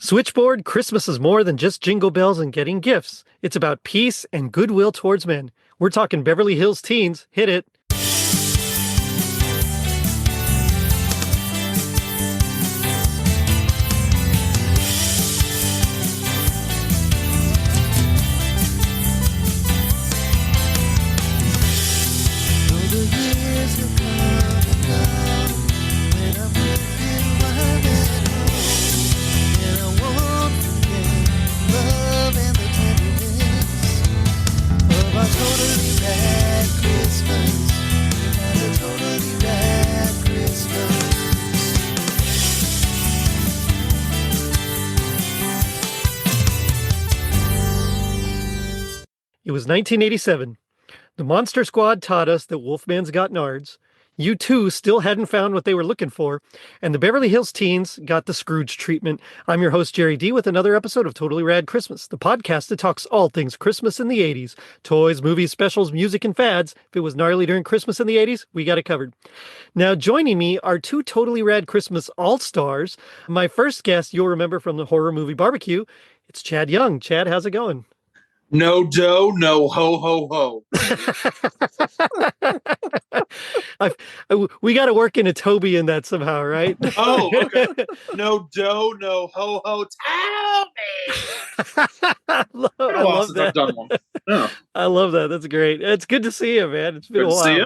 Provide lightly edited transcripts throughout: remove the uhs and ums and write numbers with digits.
Switchboard, Christmas is more than just jingle bells and getting gifts. It's about peace and goodwill towards men. We're talking Beverly Hills Teens. Hit it. It was 1987. The Monster Squad taught us that Wolfman's got nards. U2 still hadn't found what they were looking for. And the Beverly Hills Teens got the Scrooge treatment. I'm your host, Jerry D, with another episode of Totally Rad Christmas, the podcast that talks all things Christmas in the 80s. Toys, movies, specials, music, and fads. If it was gnarly during Christmas in the 80s, we got it covered. Now, joining me are two Totally Rad Christmas all-stars. My first guest, you'll remember from the horror movie BBQ. It's Chad Young. Chad, how's it going? No dough, no ho, ho, ho. We got to work in a Toby in that somehow, right? Oh, okay. No dough, no ho, ho, Toby. I love that. I've done one. Yeah. I love that. That's great. It's good to see you, man. It's been a while. Good to see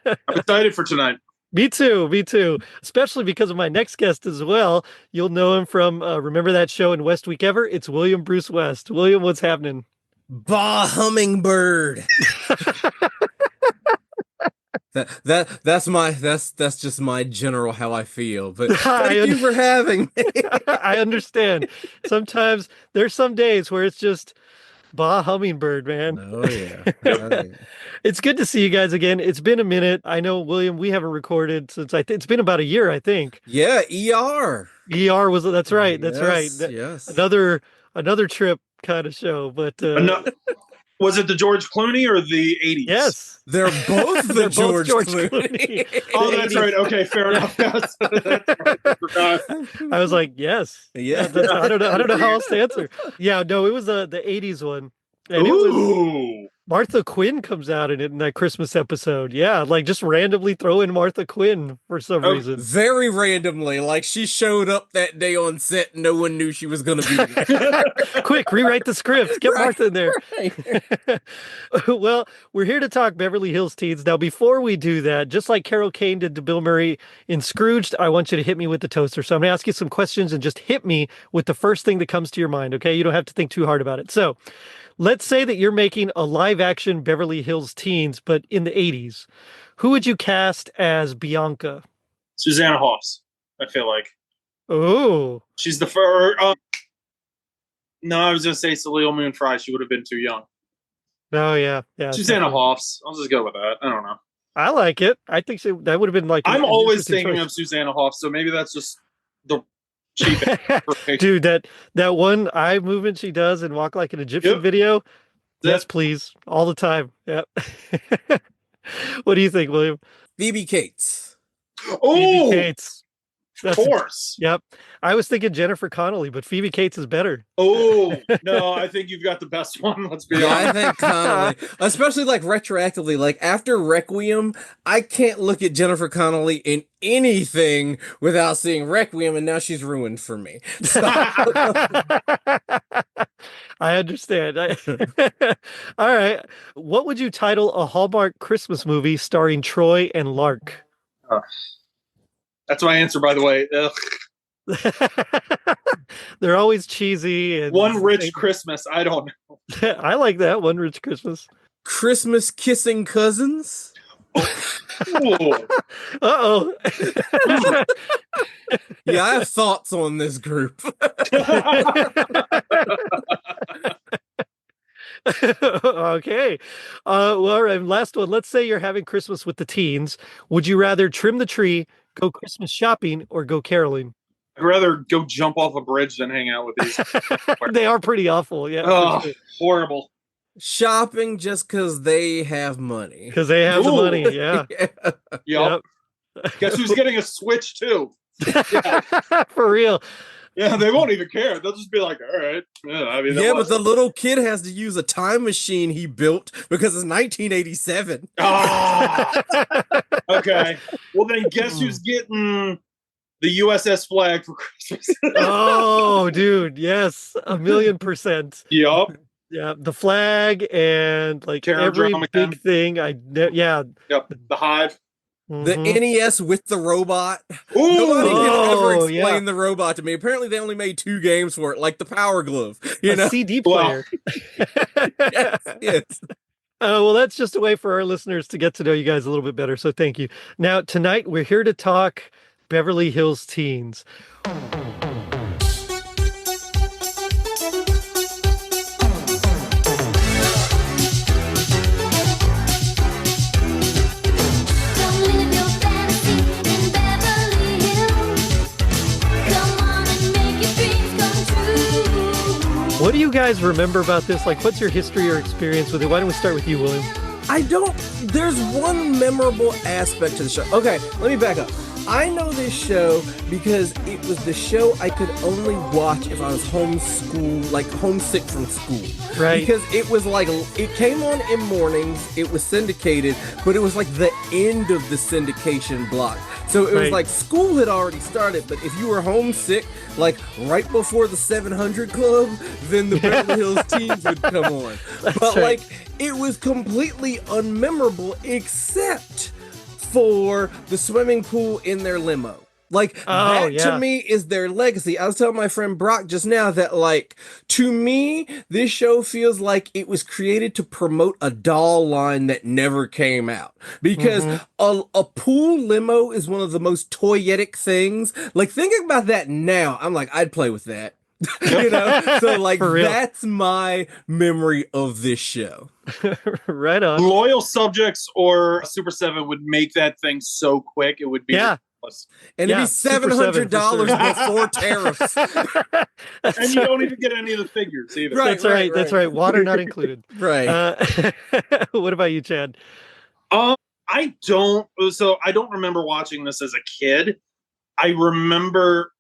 you. I'm excited for tonight. Me too. Especially because of my next guest as well. You'll know him from, remember that show in West Week Ever? It's William Bruce West. William, what's happening? Bah, hummingbird. That's just my general how I feel. But thank you for having me. I understand. Sometimes there's some days where it's just bah hummingbird, man. Oh yeah. It's good to see you guys again. It's been a minute. I know, William, we haven't recorded since it's been about a year, I think. Yeah, ER was that's right. That's right. Yes. Another trip kind of show, but was it the George Clooney or the 80s? Yes, they're both the George Clooney. Oh, that's right. Okay, fair enough. Yes. That's right. I forgot. I was like, yes. Yeah. I don't know how else to answer. Yeah, no, it was the 80s one. And Ooh. It was Martha Quinn comes out in it in that Christmas episode. Yeah, like just randomly throw in Martha Quinn for some reason. Very randomly. Like she showed up that day on set. No one knew she was going to be there. Quick, rewrite the script. Get Martha in there. Right. Well, we're here to talk Beverly Hills Teens. Now, before we do that, just like Carol Kane did to Bill Murray in Scrooged, I want you to hit me with the toaster. So I'm going to ask you some questions and just hit me with the first thing that comes to your mind, okay? You don't have to think too hard about it. So let's say that you're making a live-action Beverly Hills Teens, but in the 80s. Who would you cast as Bianca? Susanna Hoffs, I feel like. Oh. She's the first. No, I was going to say Salil Moon Fry. She would have been too young. Oh, yeah. Susanna Hoffs. I'll just go with that. I don't know. I like it. I think that would have been like... I'm always thinking of Susanna Hoffs, so maybe that's just the... Dude, that one eye movement she does in Walk Like an Egyptian video, yes, please, all the time. Yep. What do you think, William? Phoebe Cates. Oh, Phoebe Cates. Of course. Yep. I was thinking Jennifer Connelly, but Phoebe Cates is better. Oh, no, I think you've got the best one. Let's be honest. I think Connelly, especially like retroactively, like after Requiem, I can't look at Jennifer Connelly in anything without seeing Requiem, and now she's ruined for me. So. I understand. All right. What would you title a Hallmark Christmas movie starring Troy and Lark? That's my answer, by the way. They're always cheesy. And One Rich Christmas. I don't know. I like that. One Rich Christmas. Christmas Kissing Cousins. Uh-oh. Yeah, I have thoughts on this group. Okay. Well, and last one. Let's say you're having Christmas with the teens. Would you rather trim the tree, go Christmas shopping, or go caroling? I'd rather go jump off a bridge than hang out with these. They are pretty awful. Yeah. Oh, horrible. Shopping just because they have money. Because they have the money. Yeah. Yep. Guess who's getting a Switch too? For real. Yeah, they won't even care. They'll just be like, all right. Yeah, I mean, Yeah, but the little kid has to use a time machine he built because it's 1987. Ah, okay. Well, then guess who's getting the USS flag for Christmas? Oh, dude, yes, 1,000,000%. Yup. Yeah, the flag and like every Drum big again. thing. Yeah. Yep. The hive. The Mhm. NES with the robot. Ooh. Nobody can ever Oh, explain yeah. the robot to me. Apparently, they only made 2 games for it, like the Power Glove. You A know? CD Well, player. Yes, yes. Well, that's just a way for our listeners to get to know you guys a little bit better. So thank you. Now, tonight we're here to talk Beverly Hills Teens. Don't live your fantasy in Beverly Hills. Come on and make your dreams come true. What do you guys remember about this? Like, what's your history or experience with it? Why don't we start with you, William? There's one memorable aspect to the show. Okay, let me back up. I know this show because it was the show I could only watch if I was homeschooled, like homesick from school. Right. Because it was like, it came on in mornings, it was syndicated, but it was like the end of the syndication block. So it was Right. like school had already started, but if you were homesick, like right before the 700 Club, then the Beverly Hills Teens would come on. But right. like, it was completely unmemorable except for the swimming pool in their limo. Like, Oh, that yeah. to me is their legacy. I was telling my friend Brock just now that, like, to me, this show feels like it was created to promote a doll line that never came out. Because a pool limo is one of the most toyetic things. Like, thinking about that now, I'm like, I'd play with that. You know? So, like, For real. that's my memory of this show. Right on. loyal subjects or Super 7 would make that thing so quick. It would be Yeah. ridiculous. And Yeah, it'd be Super 7 for $700 sure. before tariffs. That's And you don't even get any of the figures either. Right. That's right. That's right. Water not included. Right. What about you, Chad? I don't. So I don't remember watching this as a kid. I remember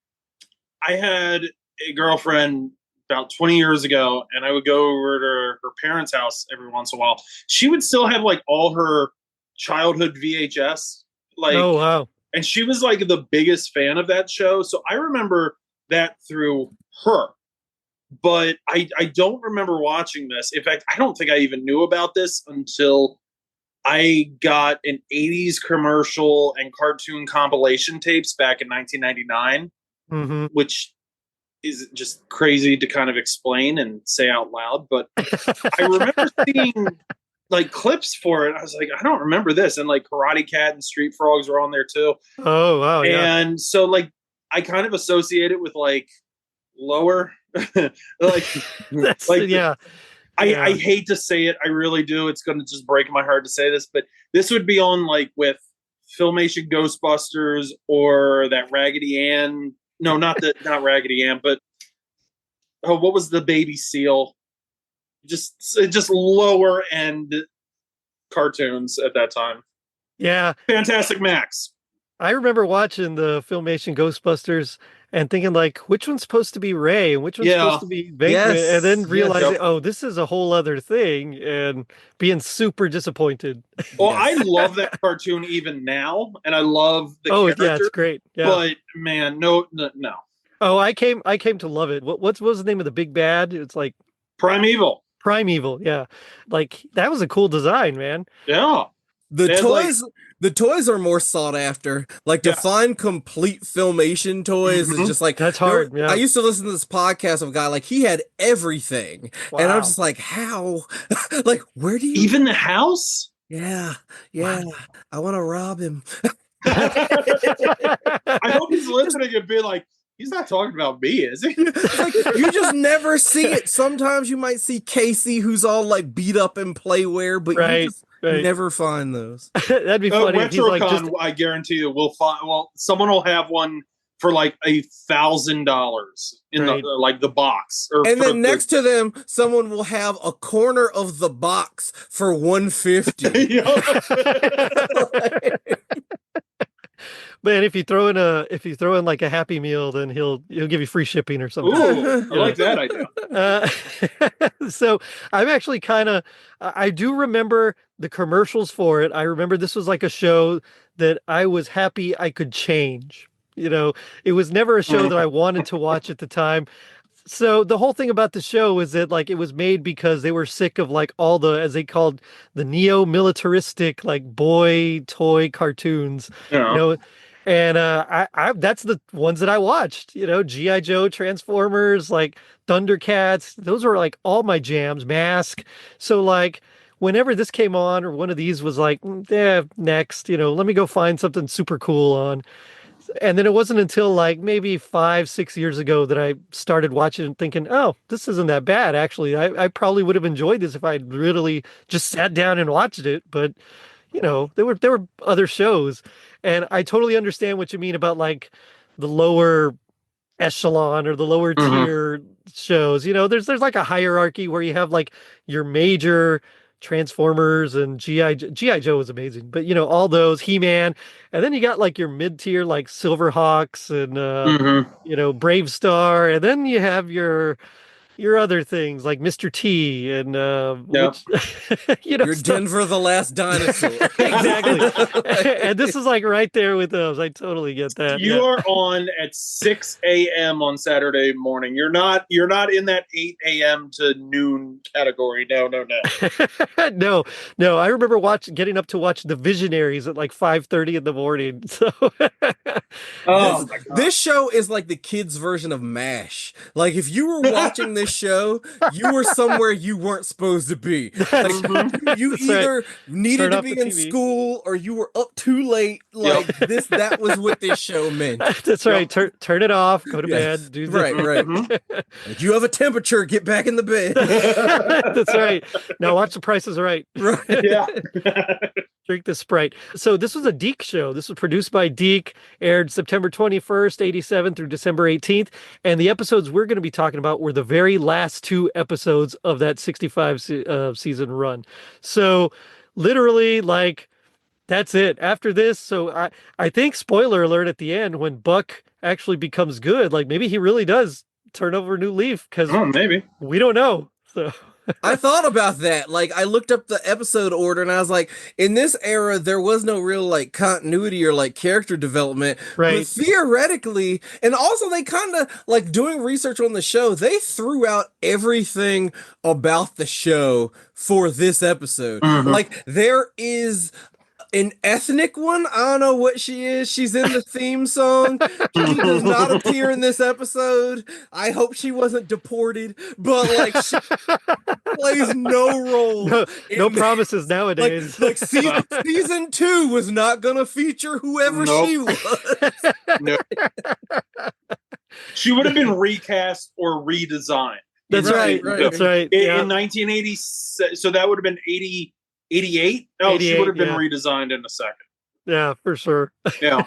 I had a girlfriend about 20 years ago, and I would go over to her parents' house every once in a while. She would still have like all her childhood VHS, like, Oh, wow. and she was like the biggest fan of that show. So I remember that through her. But I don't remember watching this. In fact, I don't think I even knew about this until I got an 80s commercial and cartoon compilation tapes back in 1999, hmm which is just crazy to kind of explain and say out loud. But I remember seeing like clips for it. I was like, I don't remember this. And like Karate Cat and Street Frogs were on there too. Oh, wow. Yeah. And so like I kind of associate it with like lower like That's, like yeah. I hate to say it, I really do. It's going to just break my heart to say this, but this would be on like with Filmation Ghostbusters or that Raggedy Ann. No, not Raggedy Ann, but what was the Baby Seal? Just lower end cartoons at that time. Yeah. Fantastic Max. I remember watching the Filmation Ghostbusters and thinking like, which one's supposed to be Ray and which one's Yeah. supposed to be Venkman, Yes, and then yes. realizing, Yep. oh, this is a whole other thing, and being super disappointed. Well, Yes. I love that cartoon even now, and I love the Oh, yeah, character. it's great. Yeah. But man, no. Oh, I came to love it. What was the name of the big bad? It's like Primeval. Primeval. Yeah, like that was a cool design, man. Yeah. The There's, the toys are more sought after. Like to Yeah. find complete Filmation toys is Mhm. just like That's hard. Yeah. I used to listen to this podcast of a guy like he had everything, and I'm Wow. just like, how? Like, where do you? Even the house? Yeah. I want to rob him. I hope he's listening and be like, he's not talking about me, is he? Like, you just never see it. Sometimes you might see Casey, who's all like beat up in playwear, but Right, you just right. never find those. That'd be funny if he's like RetroCon, just I guarantee you, will find. Well, someone will have one for like $1,000 in Right. the like the box, or And for then next to them, someone will have a corner of the box for $150. Yeah. Man, if you throw in like a Happy Meal, then he'll give you free shipping or something. Ooh, I like that idea. So I'm actually kind of, I do remember the commercials for it. I remember this was like a show that I was happy I could change. It was never a show that I wanted to watch at the time. So the whole thing about the show is that like it was made because they were sick of like all the, as they called, the neo-militaristic like boy toy cartoons, you Yeah. know. And I that's the ones that I watched, G.I. Joe, Transformers, like Thundercats. Those were like all my jams, Mask. So like whenever this came on or one of these was like, yeah, next, let me go find something super cool on. And then it wasn't until like maybe 5, 6 years ago that I started watching and thinking, oh, this isn't that bad. Actually, I probably would have enjoyed this if I'd really just sat down and watched it. But there were other shows, and I totally understand what you mean about like the lower echelon or the lower Mhm. tier shows. There's like a hierarchy where you have like your major Transformers and GI Joe was amazing, but all those He-Man, and then you got like your mid tier like Silverhawks and Mhm. Brave Star, and then you have your other things like Mr. T and Yeah. which You're stuff. Denver the Last Dinosaur. Exactly. Like- And this is like right there with those. I totally get that. You are on at 6 a.m. on Saturday morning. You're not in that 8 a.m. to noon category. No. No, no. I remember getting up to watch The Visionaries at like 5:30 in the morning. So Oh my god. This show is like the kids' version of MASH. Like if you were watching this show, you were somewhere you weren't supposed to be. Like you That's right. either needed Turn to off be the in TV. school or you were up too late. Like that was what this show meant. That's right. Turn it off. Go to Yes. bed. Do Right, right. Mhm. Like, you have a temperature, get back in the bed. That's right. Now watch The Price is Right. Right. Yeah. Drink the Sprite. So this was a Deke show. This was produced by Deke, aired September 21st, 87 through December 18th. And the episodes we're going to be talking about were the very last two episodes of that 65 season run. So literally like that's it. After this, so I think spoiler alert at the end when Buck actually becomes good, like maybe he really does turn over a new leaf because Oh, maybe. we don't know. So I thought about that. Like, I looked up the episode order and I was like, in this era, there was no real like continuity or like character development. Right. But theoretically, and also they kind of like doing research on the show, they threw out everything about the show for this episode. Mhm. Like, there is an ethnic one. I don't know what she is. She's in the theme song. She does not appear in this episode. I hope she wasn't deported, but like she plays no role. no in promises nowadays. like season 2 was not gonna feature whoever Nope. she was. No. She would have been recast or redesigned. That's right. Right. That's right. In, Yeah. in 1980, so that would have been 88. No, she 88, would have been yeah. redesigned in a second. Yeah, for sure. Yeah.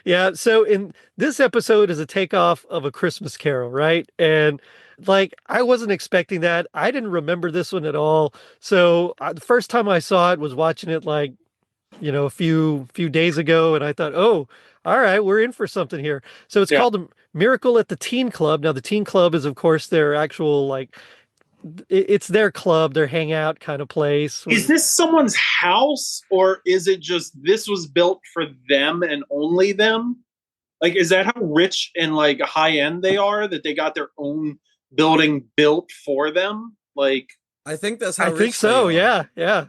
Yeah. So in this episode is a takeoff of A Christmas Carol, right? And like I wasn't expecting that. I didn't remember this one at all. So the first time I saw it was watching it like a few days ago, and I thought, oh, all right, we're in for something here. So it's Yeah. called Miracle at the Teen Club. Now the Teen Club is of course their actual like it's their club, their hangout kind of place. Is this someone's house, or is it just this was built for them and only them? Like, is that how rich and like high end they are that they got their own building built for them? Like, I think that's how I rich think so. they are. Yeah, yeah.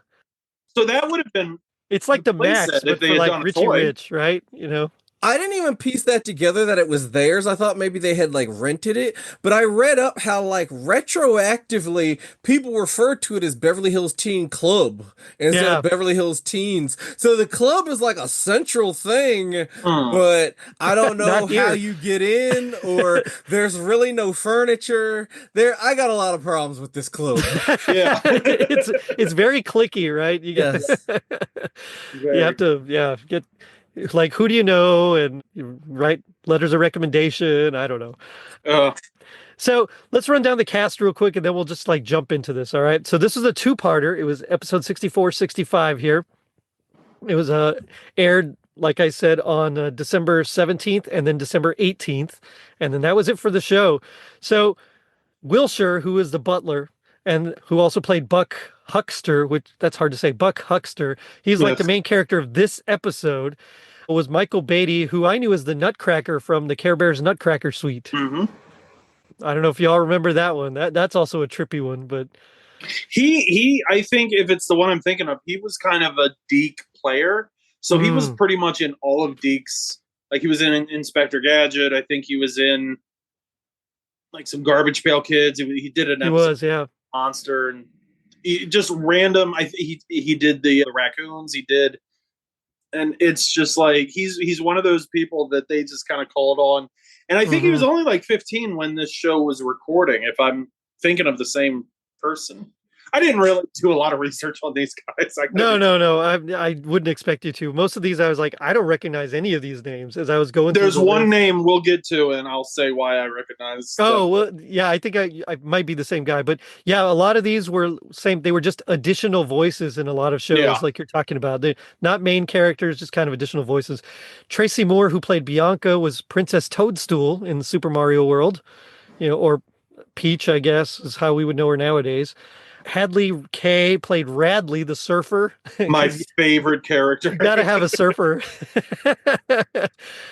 so that would have been It's like the Place Max, that if but they for had like done a Richie toy. Rich, right? I didn't even piece that together that it was theirs. I thought maybe they had like rented it, but I read up how like retroactively people refer to it as Beverly Hills Teen Club instead Yeah. of Beverly Hills Teens. So the club is like a central thing, but I don't know Not here. how you get in or there's really no furniture there. I got a lot of problems with this club. Yeah. it's very clicky, right? You got Yes. you have to get like who do you know and you write letters of recommendation. I don't know. So let's run down the cast real quick and then we'll just like jump into this. All right. So this is a two-parter. It was episode 64, 65 here. It was aired like I said, on December 17th and then December 18th. And then that was it for the show. So Wilshire, who is the butler and who also played Buck Huckster, which that's hard to say, Buck Huckster. He's like the Yes. main character of this episode. Was Michael Beatty, who I knew as the Nutcracker from the Care Bears Nutcracker Suite. Hmm. I don't know if y'all remember that one. That's also a trippy one, but I think if it's the one I'm thinking of, he was kind of a Deke player. So he was pretty much in all of Deke's, like he was in Inspector Gadget. I think he was in like some Garbage Pail Kids. He did an he episode was, yeah. of Monster, and just random. He did the raccoons. He did, and it's just like he's one of those people that they just kind of called on. And I think he was only like 15 when this show was recording, if I'm thinking of the same person. I didn't really do a lot of research on these guys. No. I wouldn't expect you to. Most of these, I was like, I don't recognize any of these names as I was going through There's the one list. name we'll get to, and I'll say why I recognize. Oh, well, yeah, I think I might be the same guy. But yeah, a lot of these were same. They were just additional voices in a lot of shows, Yeah. like you're talking about. They're not main characters, just kind of additional voices. Tracy Moore, who played Bianca, was Princess Toadstool in the Super Mario World, or Peach, I guess, is how we would know her nowadays. Hadley Kay played Radley, the surfer. My favorite character. You gotta have a surfer.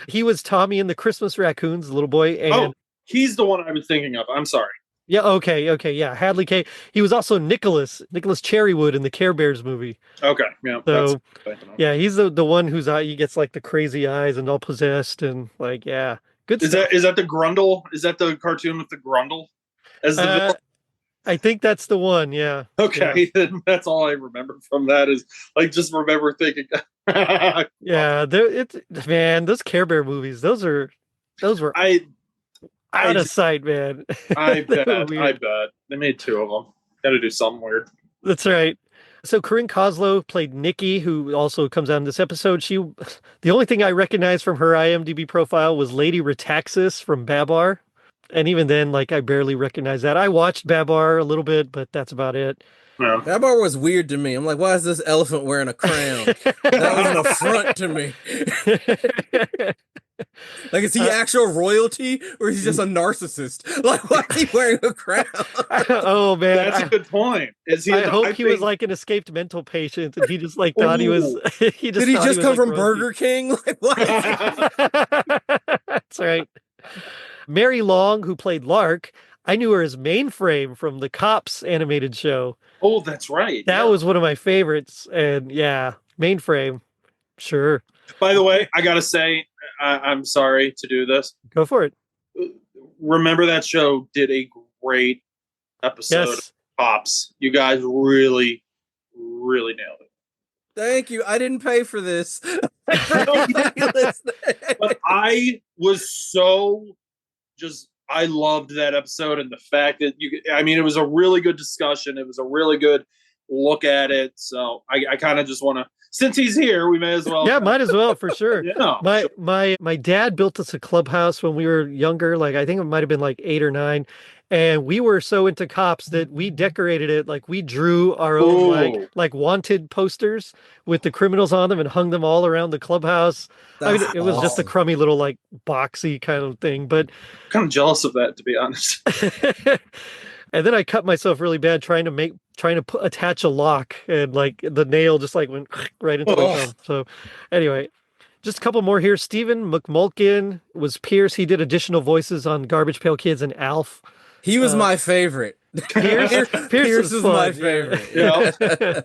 He was Tommy in the Christmas Raccoons, the little boy. And Oh, he's the one I was thinking of. I'm sorry. yeah, okay, yeah. Hadley Kay. He was also Nicholas Cherrywood in the Care Bears movie. Okay, yeah. So, that's yeah, he's the one whose eye he gets like the crazy eyes and all possessed and like, yeah. Good Is stuff. that the Grundle? Is that the cartoon with the Grundle as the villain? I think that's the one, yeah. Okay, then that's all I remember from that is like just remember thinking. Yeah, man, those Care Bear movies, those were I out of sight, man. I They were bet weird. they made two of them. Got to do something weird. That's right. So Corinne Coslow played Nikki, who also comes out in this episode. The only thing I recognized from her IMDb profile was Lady Retaxis from Babar. And even then, like, I barely recognize that. I watched Babar a little bit, but that's about it. Yeah. That bar was weird to me. I'm like, why is this elephant wearing a crown? That was an affront to me. Like, is he actual royalty or is he just a narcissist? Like, why is he wearing a crown? Oh, man. That's a good point. Is he? I hope he was think- like an escaped mental patient and he just like thought he was. He just Did he thought just was, come like, from royalty. Burger King? Like, what? That's right. Mary Long, who played Lark, I knew her as Mainframe from the Cops animated show. Oh, that's right. That yeah. was one of my favorites. And yeah, Mainframe. Sure. By the way, I gotta say, I'm sorry to do this. Go for it. Remember that show did a great episode of Yes. Pops. You guys really, really nailed it. Thank you. I didn't pay for this. But I was so I loved that episode and the fact that it was a really good discussion. It was a really good look at it. So I kind of just want to, since he's here, we may as well. Yeah, might as well, for sure. Yeah. My dad built us a clubhouse when we were younger. Like, I think it might have been like 8 or 9. And we were so into Cops that we decorated it. Like, we drew our own Ooh. like wanted posters with the criminals on them and hung them all around the clubhouse. I mean, That's it was just a awesome. crummy little like boxy kind of thing. But kind of jealous of that, to be honest. and then I cut myself really bad trying to attach a lock, and like the nail just like went right into my Oh. thumb. So anyway, just a couple more here. Stephen McMulkin was Pierce. He did additional voices on Garbage Pail Kids and Alf. He was my favorite. Pierce Pierce is my fun, favorite. Yeah.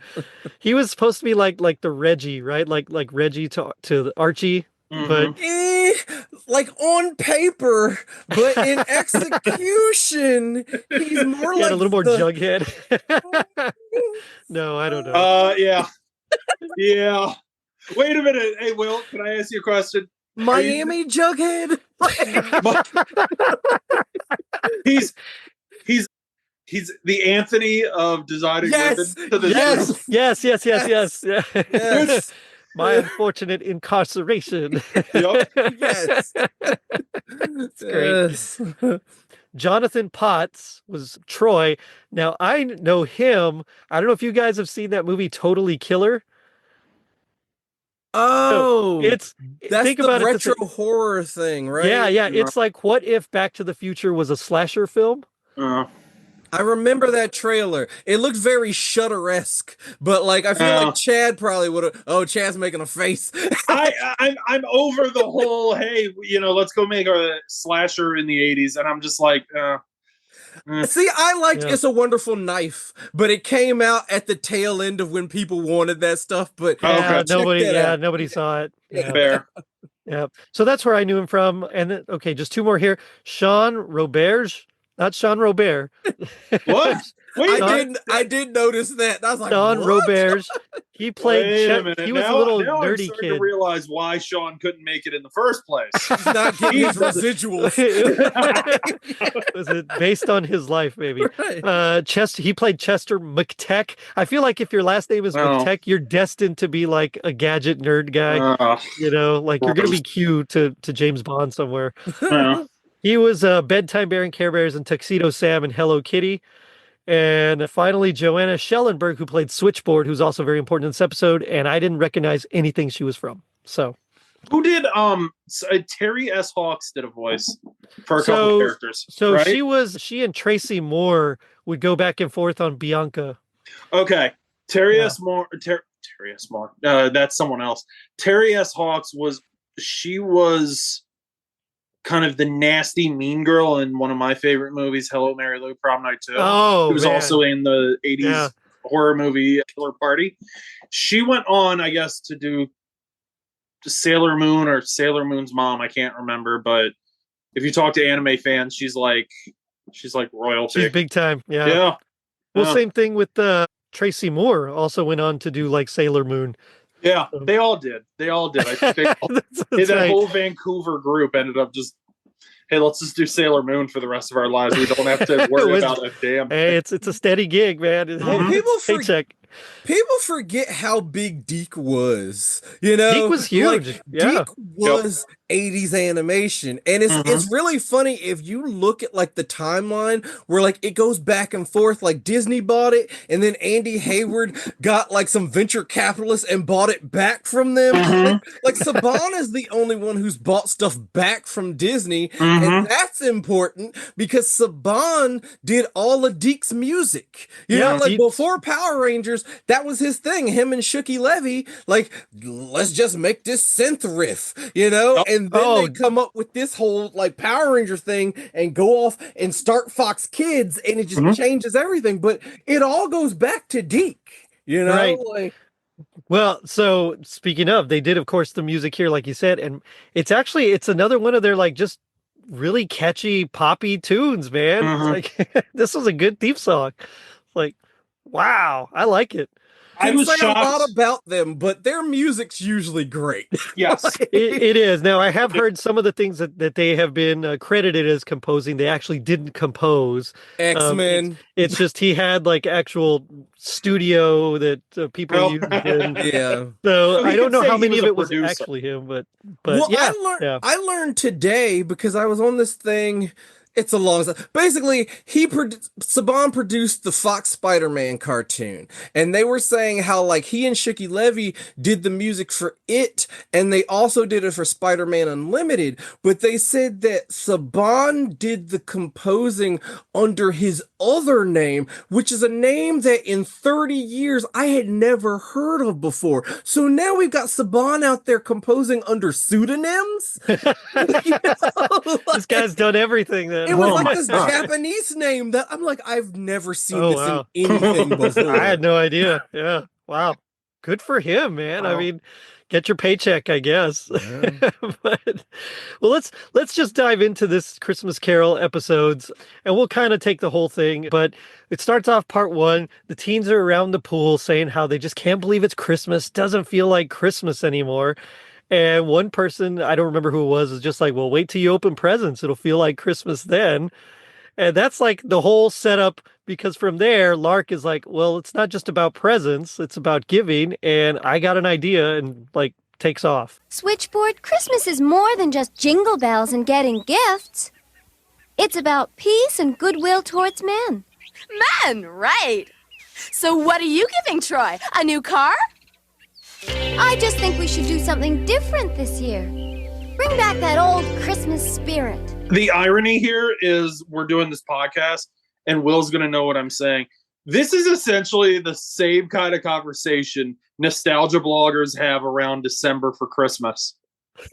He was supposed to be like the Reggie, right? Like Reggie to the Archie, but Like on paper, but in execution, he's more he like had a little more the- Jughead. No, I don't know. Yeah. Yeah. Wait a minute. Hey, Will, can I ask you a question? Miami Jughead. He's the Anthony of designing Yes, women to the Yes. Yeah. Yes. My unfortunate incarceration. Yup. Yes. It's great. Jonathan Potts was Troy. Now, I know him. I don't know if you guys have seen that movie Totally Killer. Oh, It's that's think the about it. retro horror thing, right? Yeah, yeah. It's like, what if Back to the Future was a slasher film? Uh, I remember that trailer. It looked very Shudder-esque, but like I feel like Chad probably would have. Oh, Chad's making a face. I'm over the whole, hey, let's go make a slasher in the 80s. And I'm just like, See, I liked Yeah. It's a Wonderful Knife, but it came out at the tail end of when people wanted that stuff. But Yeah, check that out. nobody saw it. Yeah. fair. Yeah. So that's where I knew him from. And then, okay, just two more here. Sean Roberge, not Sean Robert. What? Wait, I did notice that. I was like, Sean what? Roberge. He played. wait a minute. He was now, a little now I'm nerdy starting kid. to realize why Sean couldn't make it in the first place. He's not getting his residuals. Was it based on his life, maybe? Right. He played Chester McTech. I feel like if your last name is Oh. McTech, you're destined to be like a gadget nerd guy. Like you're gonna be Q to James Bond somewhere. He was Bedtime Bear and Care Bears and Tuxedo Sam and Hello Kitty. And finally, Joanna Schellenberg, who played Switchboard, who's also very important in this episode, and I didn't recognize anything she was from. So, Who did Terry S. Hawks did a voice for a couple characters. So right? she and Tracy Moore would go back and forth on Bianca. Okay. Terry S. Moore. Terry S. Moore. That's someone else. Terry S. Hawks was kind of the nasty mean girl in one of my favorite movies, Hello, Mary Lou, Prom Night 2. Oh, Who was man. also in the 80s Yeah. horror movie Killer Party. She went on, I guess, to do Sailor Moon or Sailor Moon's mom. I can't remember, but if you talk to anime fans, she's like royalty. She's big time. Yeah. Yeah. Well, same thing with Tracy Moore. Also went on to do like Sailor Moon. Yeah, they all did. I think That's that right. whole Vancouver group ended up just, hey, let's just do Sailor Moon for the rest of our lives. We don't have to worry about a damn. Hey, it's a steady gig, man. Well, People people forget how big Deke was. You know, Deke was huge. Like, Yeah. Deke was 80s animation, and it's really funny if you look at like the timeline where like it goes back and forth. Like Disney bought it, and then Andy Hayward got like some venture capitalists and bought it back from them. Like Saban is the only one who's bought stuff back from Disney, and that's important because Saban did all of Deke's music. You know, like before Power Rangers, that was his thing. Him and Shooky Levy, like, let's just make this synth riff, you know? And then they come up with this whole like Power Ranger thing and go off and start Fox Kids, and it just changes everything. But it all goes back to Deke, you know? Right. Like, well, so speaking of, they did, of course, the music here, like you said, and it's another one of their like just really catchy poppy tunes, man. It's like this was a good theme song. Like, wow, I like it. I was say shocked. a lot about them, but their music's usually great. Yes. It is. Now, I have heard some of the things that they have been credited as composing. They actually didn't compose. X-Men. It's just he had like actual studio that people used. And, Yeah. so we I don't could know say how he many was of a it was producer. actually him, but Well, yeah. I learned today because I was on this thing. It's a long time. Basically, Saban produced the Fox Spider-Man cartoon, and they were saying how like he and Shooky Levy did the music for it, and they also did it for Spider-Man Unlimited. But they said that Saban did the composing under his other name, which is a name that in 30 years I had never heard of before. So now we've got Saban out there composing under pseudonyms. You know, This guy's done everything then. it was like this Japanese name that I'm like, I've never seen this in anything before. I had no idea. Yeah. Wow. Good for him, man. I mean, get your paycheck, I guess. But well, let's just dive into this Christmas Carol episodes, and we'll kind of take the whole thing. But it starts off part one. The teens are around the pool saying how they just can't believe it's Christmas. Doesn't feel like Christmas anymore. And one person, I don't remember who it was, is just like, well, wait till you open presents. It'll feel like Christmas then. And that's like the whole setup, because from there, Lark is like, well, it's not just about presents, it's about giving. And I got an idea, and like takes off. Switchboard, Christmas is more than just jingle bells and getting gifts. It's about peace and goodwill towards men. Men, right. So what are you giving Troy? A new car? I just think we should do something different this year. Bring back that old Christmas spirit. The irony here is we're doing this podcast and Will's going to know what I'm saying. This is essentially the same kind of conversation nostalgia bloggers have around December for Christmas.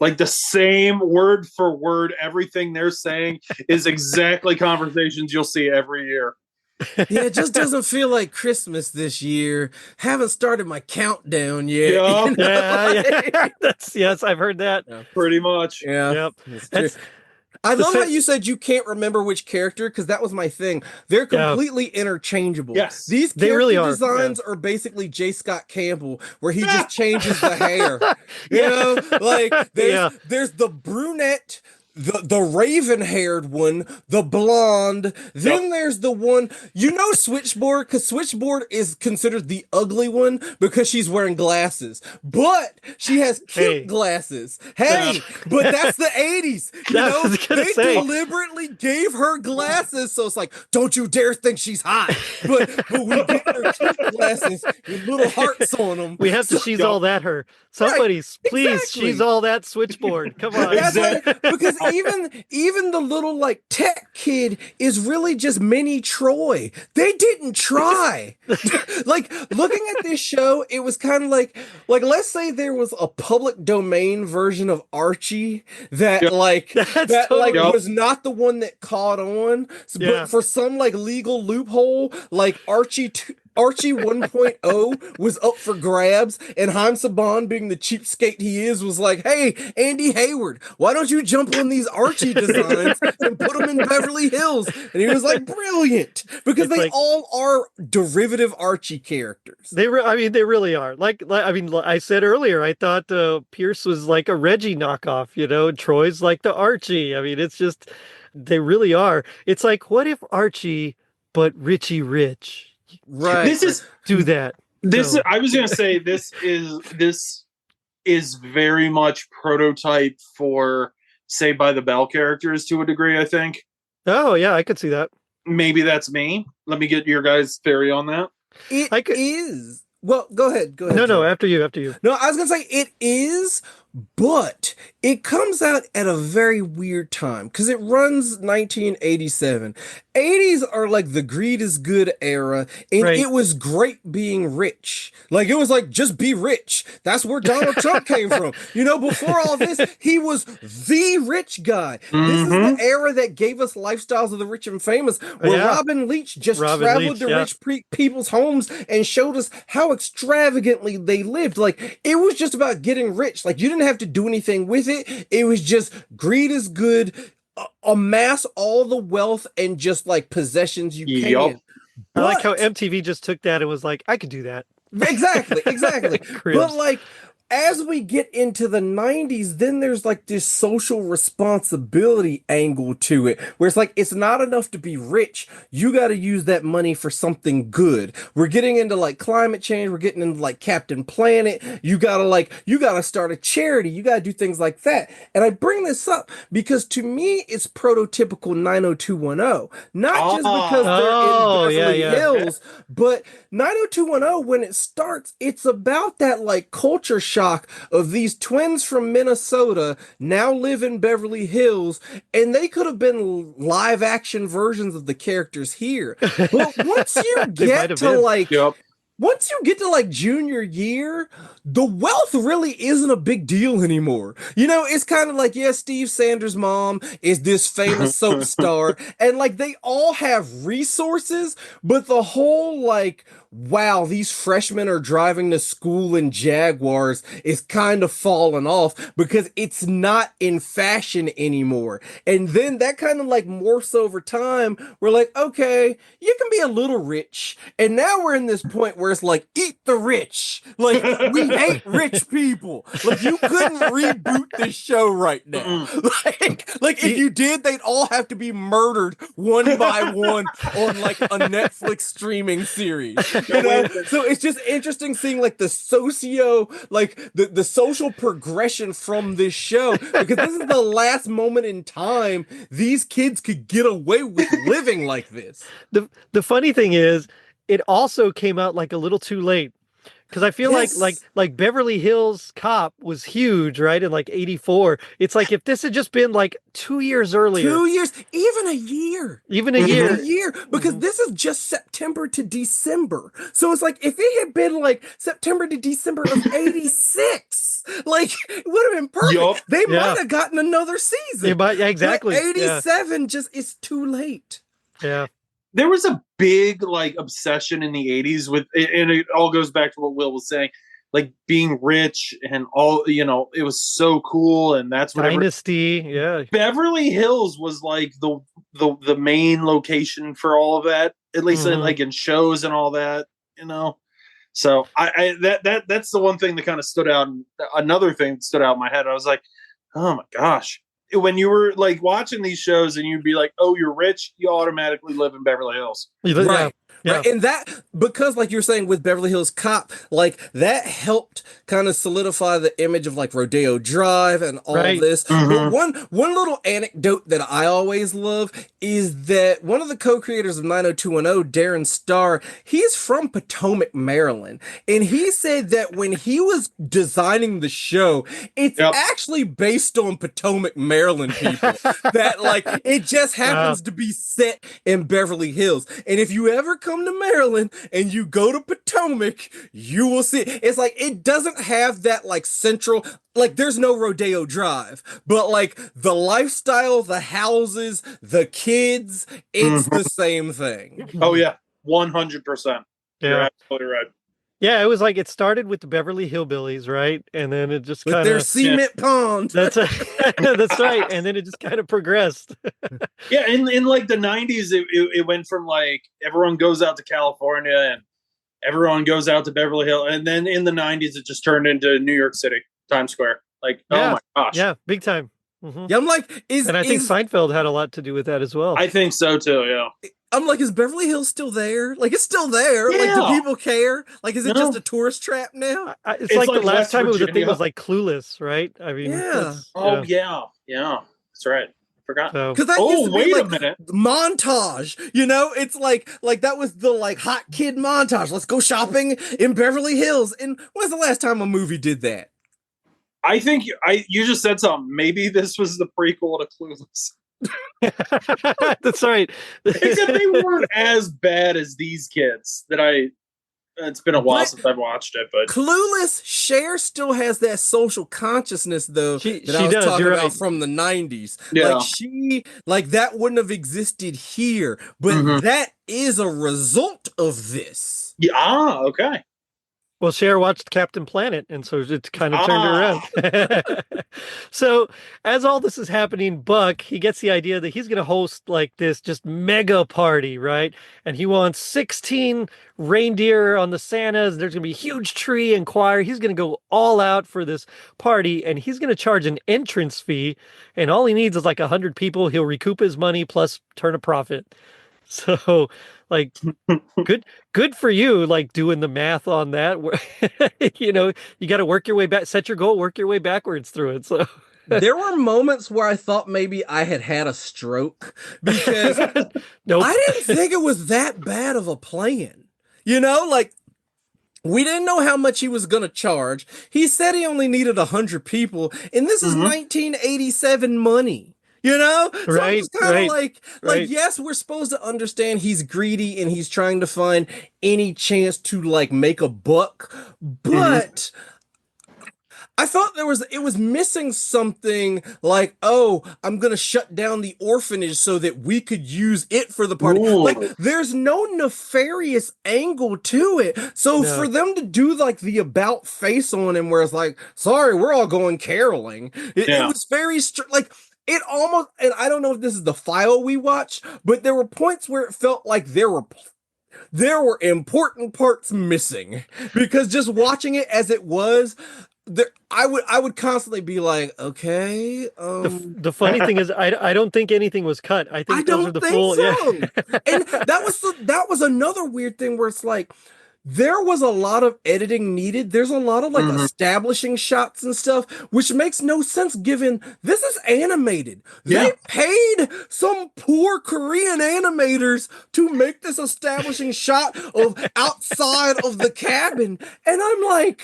Like the same word for word, everything they're saying is exactly conversations you'll see every year. Yeah, it just doesn't feel like Christmas this year. Haven't started my countdown yet. Yeah. you know, Yeah. Yes, I've heard that. Pretty much. Yeah. Yep. It's true. That's I the love how sa- you said you can't remember which character, because that was my thing. They're Yeah. completely interchangeable. Yes. These They character really are, designs are basically J. Scott Campbell, where he just changes the hair. You Yeah. know, like Yeah. there's the brunette, the raven-haired one, the blonde. Then there's the one, Switchboard, because Switchboard is considered the ugly one because she's wearing glasses, but she has cute Hey. glasses. Hey, but that's the 80s. You I know, was gonna they say. deliberately gave her glasses, so it's like, don't you dare think she's hot. But we give her cute glasses with little hearts on them. We have to she's all that her. Somebody, please, exactly. she's all that Switchboard. Come on. That's like, because even the little like tech kid is really just mini Troy. They didn't try. Like looking at this show, it was kind of like let's say there was a public domain version of Archie that That's totally- was not the one that caught on, Yeah. but for some like legal loophole, like Archie 1.0 was up for grabs, and Haim Saban, being the cheapskate he is, was like, hey, Andy Hayward, why don't you jump on these Archie designs and put them in Beverly Hills? And he was like, brilliant, because It's they like- all are derivative Archie characters. They really are. Like I said earlier, I thought Pierce was like a Reggie knockoff, and Troy's like the Archie. I mean, it's just, they really are. It's like, what if Archie, but Richie Rich? Right. This Do that. is No. I was gonna say this is very much prototype for Saved by the Bell characters to a degree, I think. Oh, yeah, I could see that. Maybe that's me. Let me get your guys' theory on that. It I could- is. Well, go ahead. No, Joe. after you. No, I was gonna say it is, but it comes out at a very weird time because it runs 1987. 80s are like the greed is good era, and Right. it was great being rich. Like it was like, just be rich. That's where Donald Trump came from. Before all this, he was the rich guy. This is the era that gave us Lifestyles of the Rich and Famous, where Yeah. Robin Leach just Robin traveled Leach, to yeah. rich people's homes and showed us how extravagantly they lived. Like it was just about getting rich. Like you didn't have to do anything with it. It was just greed is good. Amass all the wealth and just like possessions you Yup. can. I like how But- MTV just took that and was like, I could do that. exactly. Cribs. But like as we get into the 90s, then there's like this social responsibility angle to it, where it's like it's not enough to be rich. You got to use that money for something good. We're getting into like climate change. We're getting into like Captain Planet. You gotta start a charity. You gotta do things like that. And I bring this up because to me, it's prototypical 90210. Not just because Oh, they're in Beverly yeah. Hills, but 90210, when it starts, it's about that like culture shock of these twins from Minnesota now live in Beverly Hills, and they could have been live action versions of the characters here. But once you They might get have to been. like Yep. once you get to like junior year, the wealth really isn't a big deal anymore. It's kind of like, yeah, Steve Sanders' mom is this famous soap star, and like they all have resources, but the whole like, wow, these freshmen are driving to school in Jaguars is kind of falling off because it's not in fashion anymore. And then that kind of like morphs over time. We're like, okay, you can be a little rich. And now we're in this point where it's like, eat the rich. Like, we hate rich people. Like, you couldn't reboot this show right now. Like if you did, they'd all have to be murdered one by one on like a Netflix streaming series. So it's just interesting seeing like the the social progression from this show, because this is the last moment in time these kids could get away with living like this. The funny thing is, it also came out like a little too late. Because I feel Yes. like Beverly Hills Cop was huge, right? In like '84. It's like if this had just been like 2 years earlier, 2 years, even a year. even a Even year. a year, because Mhm. this is just September to December. So it's like if it had been like September to December of '86, like it would have been perfect. Yup. They Yeah. might have gotten another They season. might, yeah, But exactly. Yeah, '87 just is too late. yeah. There was a big like obsession in the 80s with, and it all goes back to what Will was saying, like being rich and all, it was so cool, and that's what Dynasty. Yeah. Beverly Hills was like the main location for all of that, at least in, Mhm. like in shows and all that, So that's the one thing that kind of stood out. And another thing that stood out in my head, I was like, oh my gosh. When you were like watching these shows and you'd be like, oh, you're rich, you automatically live in Beverly Hills. Yeah. Right. Yeah. Right. And that, because like you're saying with Beverly Hills Cop, like that helped kind of solidify the image of like Rodeo Drive and all Right. this. But Mhm. one little anecdote that I always love is that one of the co-creators of 90210, Darren Starr, he's from Potomac, Maryland. And he said that when he was designing the show, it's Yep. actually based on Potomac, Maryland people. That like it just happens to be set in Beverly Hills. And if you ever come to Maryland and you go to Potomac, you will see it's like it doesn't have that like central, like there's no Rodeo Drive, but like the lifestyle, the houses, the kids, it's the same thing. Oh yeah, 100%. You're Yeah. absolutely right. Yeah. It was like it started with the Beverly Hillbillies, right? And then it just With kind their of cement pond. that's that's right. And then it just kind of progressed. Yeah, in like the 90s, it went from like everyone goes out to California and everyone goes out to Beverly Hills, and then in the 90s it just turned into New York City, Times Square. Like, oh Yeah. my gosh. Yeah. Big time. Mhm. Yeah, I'm like, And I think Seinfeld had a lot to do with that as well. I think so too, yeah. I'm like, is Beverly Hills still there? Like, it's still there. Like, do Yeah. people care? Like, is it No. just a tourist trap now? It's It's like the like last West time it was a thing Virginia. was like Clueless, right? I mean, Yeah. that's- Oh yeah. That's right. I forgot. So, Because that used Oh, to be wait a like minute. montage. It's like that was the like hot kid montage. Let's go shopping in Beverly Hills. And when's the last time a movie did that? I think you just said something. Maybe this was the prequel to Clueless. that's right. Except they weren't as bad as these kids it's been a while But- since I've watched it, but Clueless, Cher still has that social consciousness though She that I was does, talking you're about right. from the 90s. Yeah. Like that wouldn't have existed here, but Mhm. that is a result of this. yeah, okay. Well, Cher watched Captain Planet, and so it kind of turned her around. So, as all this is happening, Buck, he gets the idea that he's going to host like this just mega party, right? And he wants 16 reindeer on the Santas. There's going to be a huge tree and choir. He's going to go all out for this party, and he's going to charge an entrance fee. And all he needs is like 100 people. He'll recoup his money plus turn a profit. So, like, good for you, like doing the math on that. You got to work your way back, set your goal, work your way backwards through it. So, There were moments where I thought maybe I had a stroke because nope. I didn't think it was that bad of a plan. Like we didn't know how much he was going to charge. He said he only needed 100 people, and this is 1987 money. So I'm Right, just kind of right, like, right. yes, we're supposed to understand he's greedy and he's trying to find any chance to like make a buck, but I thought it was missing something like, oh, I'm going to shut down the orphanage so that we could use it for the party. Ooh. Like, there's no nefarious angle to it. So No. for them to do like the about face on him where it's like, sorry, we're all going caroling. It Yeah. was very like, it almost, and I don't know if this is the file we watched, but there were points where it felt like there were important parts missing because just watching it as it was, I would constantly be like, okay. The funny thing is, I don't think anything was cut. I think I those don't are the think full. so. Yeah. And that was another weird thing where it's like, there was a lot of editing needed. There's a lot of like establishing shots and stuff, which makes no sense given this is animated. Yeah. They paid some poor Korean animators to make this establishing shot of outside of the cabin. And I'm like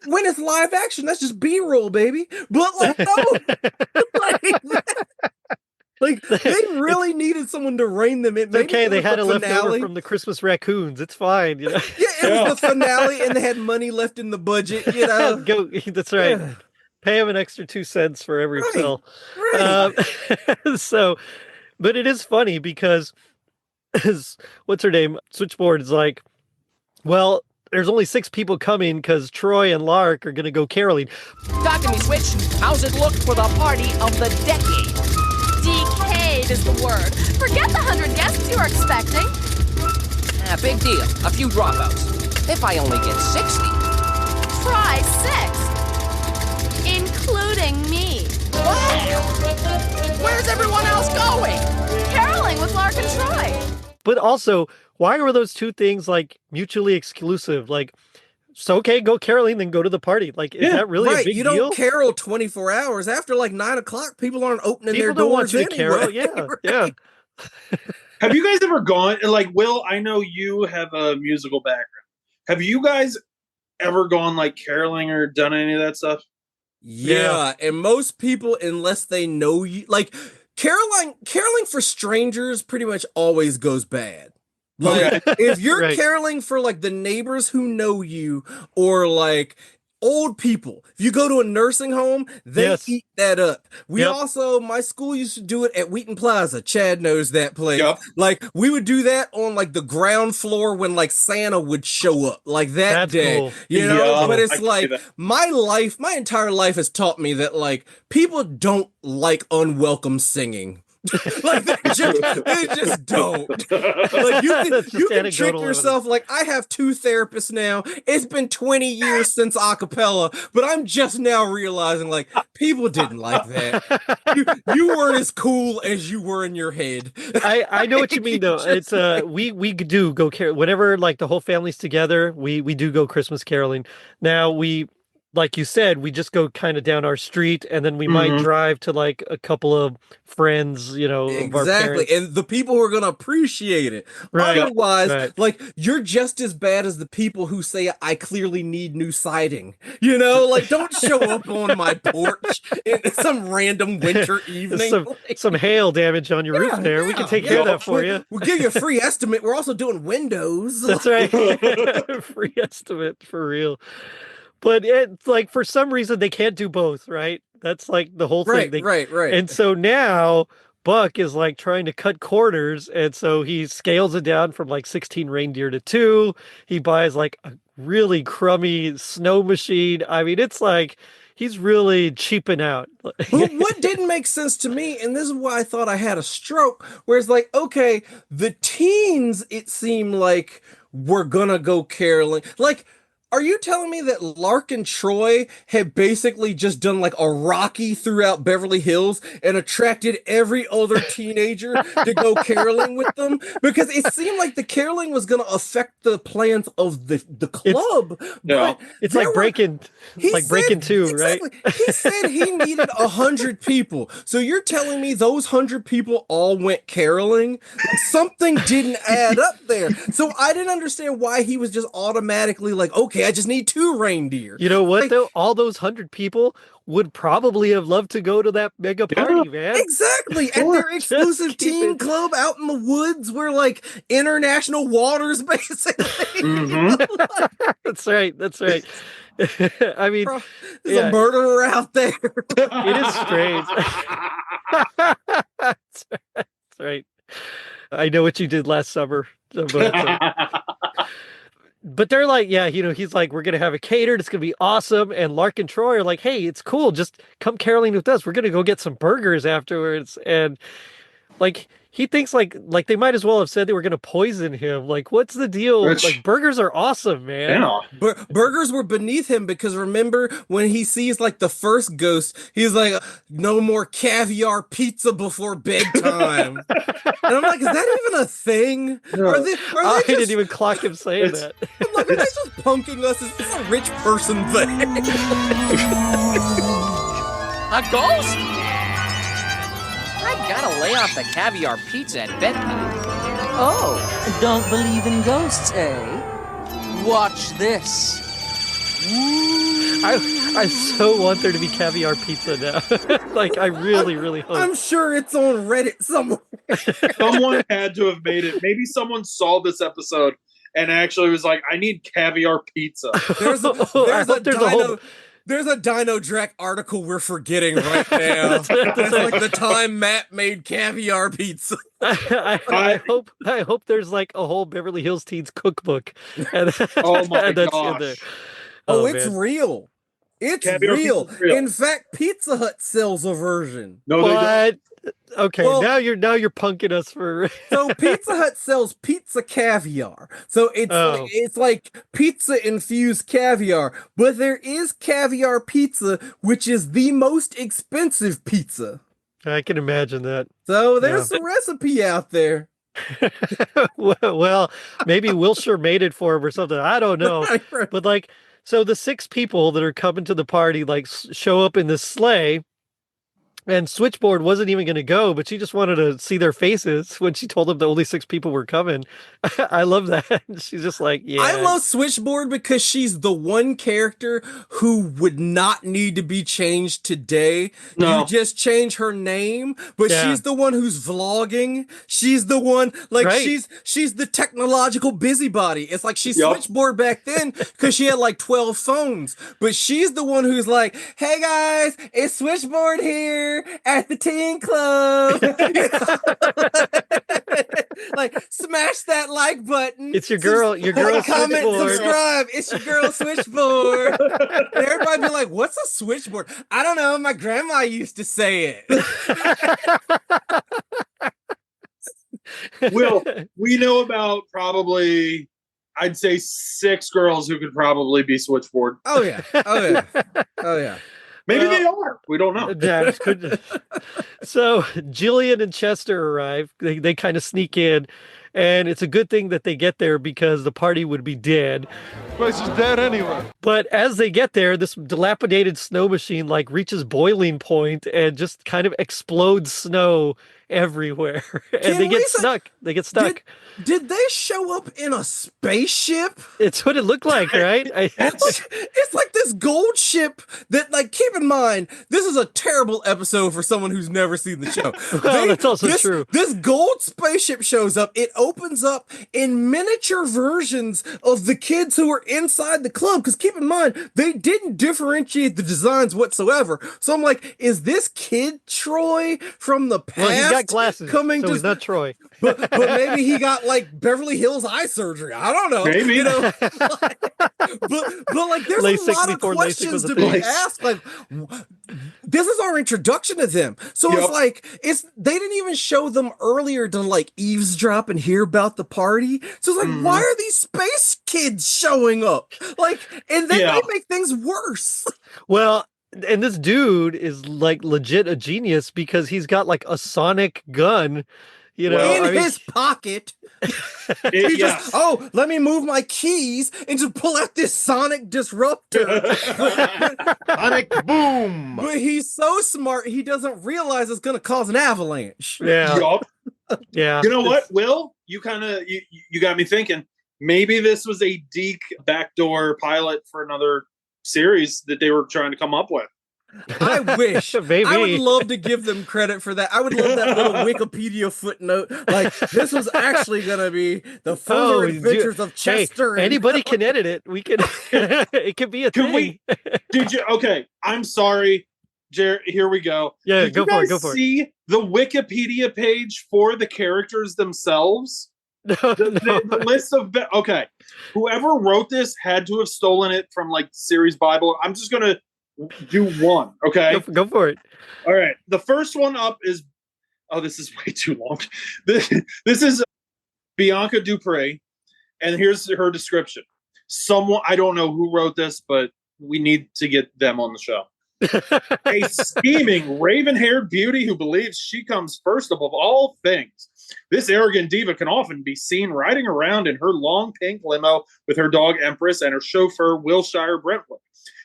when it's live action, that's just B-roll, baby. But like, no. Like they really needed someone to rein them in. It's okay, they had a it left over finale. from the Christmas raccoons. It's fine, you know. Yeah, it was the finale, and they had money left in the budget. You know, Go. That's right. Yeah. Pay him an extra 2 cents for every Right, fill. right. So, but it is funny because what's her name? Switchboard is like, well, there's only 6 people coming because Troy and Lark are going to go caroling. Talk to me, Switch. How's it look for the party of the decade? Decayed is the word. Forget the 100 guests you were expecting. Big deal. A few dropouts. If I only get 60. Try 6. Including me. Where's everyone else going? Caroling with Lark and Troy. But also, why were those 2 things like mutually exclusive? Like, so okay, go caroling, then go to the party. Like, is that really a Right, big you deal? don't carol 24 hours after like 9 o'clock. People aren't opening People their don't want doors you to carol. anyway. Yeah, Right. yeah. Have you guys ever gone, like, Will, I know you have a musical background. Have you guys ever gone like caroling or done any of that stuff? Yeah, and most people, unless they know you, like caroling for strangers pretty much always goes bad. Like if you're Right. caroling for like the neighbors who know you or like old people, if you go to a nursing home, they Yes. eat that up. We Yep. also, my school used to do it at Wheaton Plaza. Chad knows that place. Yep. Like we would do that on like the ground floor when like Santa would show up like that That's day. cool. You know, Yeah, but I it's can see like that. my entire life has taught me that like people don't like unwelcome singing. Like they just don't. Like you That's can just trick anecdotal yourself. Like I have 2 therapists now. It's been 20 years since acapella, but I'm just now realizing like people didn't like that. You weren't as cool as you were in your head. I know what you mean though. It's we do go carol whenever like the whole family's together. We do go Christmas caroling. Now we, like you said, we just go kind of down our street, and then we might drive to like a couple of friends, you know, of our Exactly, parents. and the people who are gonna appreciate it. Right, Otherwise, right. like you're just as bad as the people who say I clearly need new siding. You know, like don't show up on my porch in some random winter evening. Some Like, some hail damage on your roof yeah, there. We can yeah, take care of yeah. that for you. We'll give you a free estimate. We're also doing windows. That's right. Free estimate for real. But it's like for some reason they can't do both, right? That's like the whole thing. Right, right. And so now Buck is like trying to cut corners, and so he scales it down from like 16 reindeer to 2. He buys like a really crummy snow machine. I mean, it's like he's really cheaping out. But what didn't make sense to me, and this is why I thought I had a stroke, where it's like, okay, the teens, it seemed like were gonna go caroling. Like, are you telling me that Lark and Troy had basically just done like a Rocky throughout Beverly Hills and attracted every other teenager to go caroling with them? Because it seemed like the caroling was going to affect the plans of the club. Yeah. But It's there like were- breaking, he like said- breaking 2, right? exactly. He said he needed 100 people. So you're telling me those 100 people all went caroling? Something didn't add up there. So I didn't understand why he was just automatically like, okay, I just need 2 reindeer. You know what Like- though? All those 100 people would probably have loved to go to that mega party, man. Exactly. At Sure, their just exclusive keep teen it- club out in the woods where like international waters basically. That's right. That's right. I mean, Bro, there's yeah. a murderer out there. it is strange. That's right. I know what you did last summer. But they're like, yeah, you know, he's like, we're going to have a catered. It's going to be awesome. And Lark and Troy are like, hey, it's cool. Just come caroling with us. We're going to go get some burgers afterwards. And like, he thinks like they might as well have said they were going to poison him. Like, what's the deal? Which- Like, burgers are awesome, man. Yeah. Burgers were beneath him because remember when he sees like the first ghost, he's like, no more caviar pizza before bedtime. And I'm like, is that even a thing? Are they I just, didn't even clock him saying It's- that. I'm like, are they just punking us? Is this a rich person thing? A ghost? I gotta lay off the caviar pizza at bedtime. Oh, don't believe in ghosts, eh? Watch this. I so want there to be caviar pizza now. Like, I really hope. I'm sure it's on Reddit somewhere. Someone had to have made it. Maybe someone saw this episode and actually was like, I need caviar pizza. There's a, I there's a hope there's a Dino. whole- There's a Dino Drek article we're forgetting right now. That's what I have to It's say. like the time Matt made caviar pizza. I hope there's like a whole Beverly Hills Teens cookbook. And, Oh my and that's in gosh. there. Oh, it's man. real. It's Caviar real. pizza's real. In fact, Pizza Hut sells a version. No, they don't. What? Okay, Well- now you're punking us for. So Pizza Hut sells pizza caviar. So Oh. it's like pizza infused caviar, but there is caviar pizza, which is the most expensive pizza. I can imagine that. So there's a recipe out there. Well, maybe Wilshire made it for him or something. I don't know. But like, so the 6 people that are coming to the party like show up in this sleigh, and Switchboard wasn't even going to go, but she just wanted to see their faces when she told them the only 6 people were coming. I love that. She's just like, yeah. I love Switchboard because she's the one character who would not need to be changed today. No. You just change her name, but Yeah. she's the one who's vlogging. She's the one, like Right. she's the technological busybody. It's like she's Yup. Switchboard back then because she had like 12 phones, but she's the one who's like, hey guys, it's Switchboard here at the teen club. Like, smash that like button. It's your girl Like, comment, Switchboard. subscribe. It's your girl Switchboard. And everybody be like, what's a switchboard? I don't know. My grandma used to say it. Will, we know about probably, I'd say 6 girls who could probably be Switchboard. Oh yeah. Oh yeah. Oh yeah. Maybe Well- they are. We don't know. Yeah, it's good. So Jillian and Chester arrive. They kind of sneak in, and it's a good thing that they get there because the party would be dead. Place is dead anyway. But as they get there, this dilapidated snow machine like reaches boiling point and just kind of explodes snow everywhere, and Can they get we say- stuck. They get stuck. Did they show up in a spaceship? It's what it looked like, right? It's like this gold ship that, like, keep in mind, this is a terrible episode for someone who's never seen the show. Well, that's also true. This gold spaceship shows up. It opens up in miniature versions of the kids who are inside the club. Because keep in mind, they didn't differentiate the designs whatsoever. So I'm like, is this kid Troy from the past? Well, he's got glasses, coming so to he's not Troy. but maybe he got like Beverly Hills eye surgery. I don't know. Maybe. You know, but like there's LASIK a lot of before LASIK questions was a to thing. be asked. Like, this is our introduction to them. So Yep. it's like they didn't even show them earlier to like eavesdrop and hear about the party. So it's like, why are these space kids showing up? Like, and then Yeah. they make things worse. Well, and this dude is like legit a genius because he's got like a sonic gun, you know. Well, I mean, his pocket. It- He yeah. just, oh, let me move my keys and just pull out this sonic disruptor. Sonic boom. But he's so smart, he doesn't realize it's going to cause an avalanche. yeah, Yup. yeah. You know what, Will? You kind of you got me thinking. Maybe this was a Deke backdoor pilot for another series that they were trying to come up with. I wish. Maybe. I would love to give them credit for that. I would love that little Wikipedia footnote. Like, this was actually going to be the further Oh, adventures of Hey, Chester. and- anybody can edit it. We can. It could be a Can thing. we? Did you? Okay, I'm sorry, Jared. Here we go. Yeah, Did go you for it, guys go for it. see the Wikipedia page for the characters themselves? No, The list of okay, whoever wrote this had to have stolen it from like series Bible. I'm just gonna do one. Okay, go for it. all right. The first one up is Oh, this is way too long. This is Bianca Dupre, and here's her description. Someone, I don't know who wrote this, but we need to get them on the show. A scheming, raven-haired beauty who believes she comes first above all things. This arrogant diva can often be seen riding around in her long pink limo with her dog Empress and her chauffeur Wilshire Brentwood.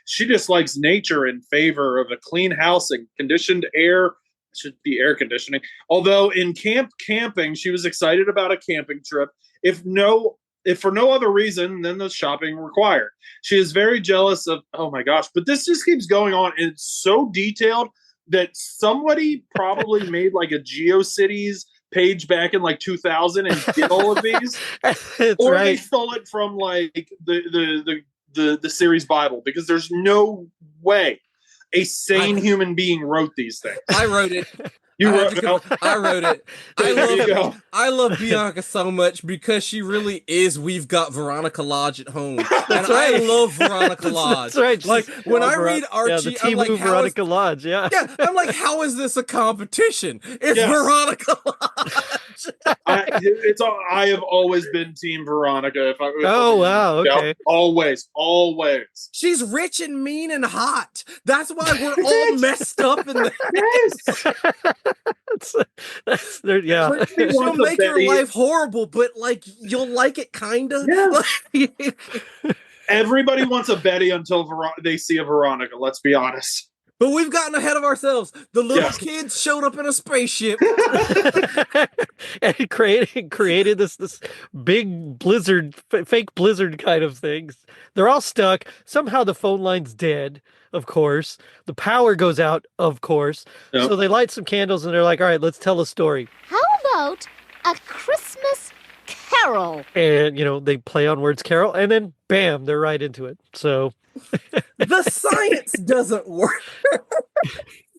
She dislikes nature in favor of a clean house and conditioned air. Should be air conditioning. Although in camping, she was excited about a camping trip. If for no other reason than the shopping required. She is very jealous of, oh my gosh, but this just keeps going on. And it's so detailed that somebody probably made like a GeoCities page back in like 2000 and did all of these. Or right. they stole it from like the series Bible, because there's no way a sane human being wrote these things. I wrote it. You I wrote wrote it. There you go. I love Bianca so much because she really is. We've got Veronica Lodge at home, and right. I love Veronica Lodge. That's right. Like when I read Archie, the I'm like, Timu how Veronica Lodge. Yeah. yeah, I'm like, how is this a competition? It's Yes. Veronica Lodge. I have always been Team Veronica. Oh, wow, okay. Always. She's rich and mean and hot. That's why we're all messed up in the. Yeah. She'll make your life horrible, but like you'll like it, kinda. Yeah. Everybody wants a Betty until they see a Veronica. Let's be honest. But we've gotten ahead of ourselves. The little kids showed up in a spaceship and created this big blizzard, fake blizzard kind of things. They're all stuck. Somehow the phone line's dead, of course. The power goes out, of course. Yep. So they light some candles and they're like, all right, let's tell a story. How about a Christmas carol? And, they play on words carol and then bam, they're right into it. So the science doesn't work.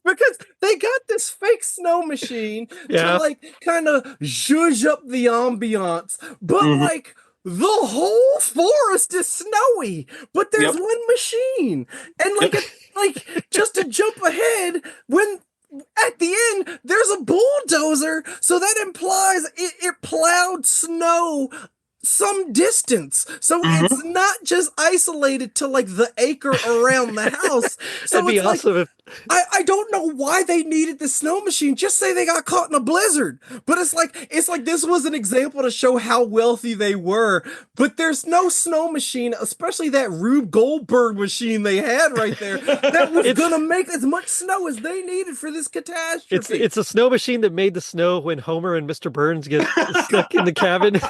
Because they got this fake snow machine to like kind of zhuzh up the ambiance, but like the whole forest is snowy, but there's one machine. And like just to jump ahead, when at the end there's a bulldozer, so that implies it plowed snow some distance, so it's not just isolated to like the acre around the house. So that'd be awesome if I don't know why they needed the snow machine. Just say they got caught in a blizzard. But it's like this was an example to show how wealthy they were. But there's no snow machine, especially that Rube Goldberg machine they had right there, that was gonna make as much snow as they needed for this catastrophe. It's a snow machine that made the snow when Homer and Mr. Burns get stuck in the cabin.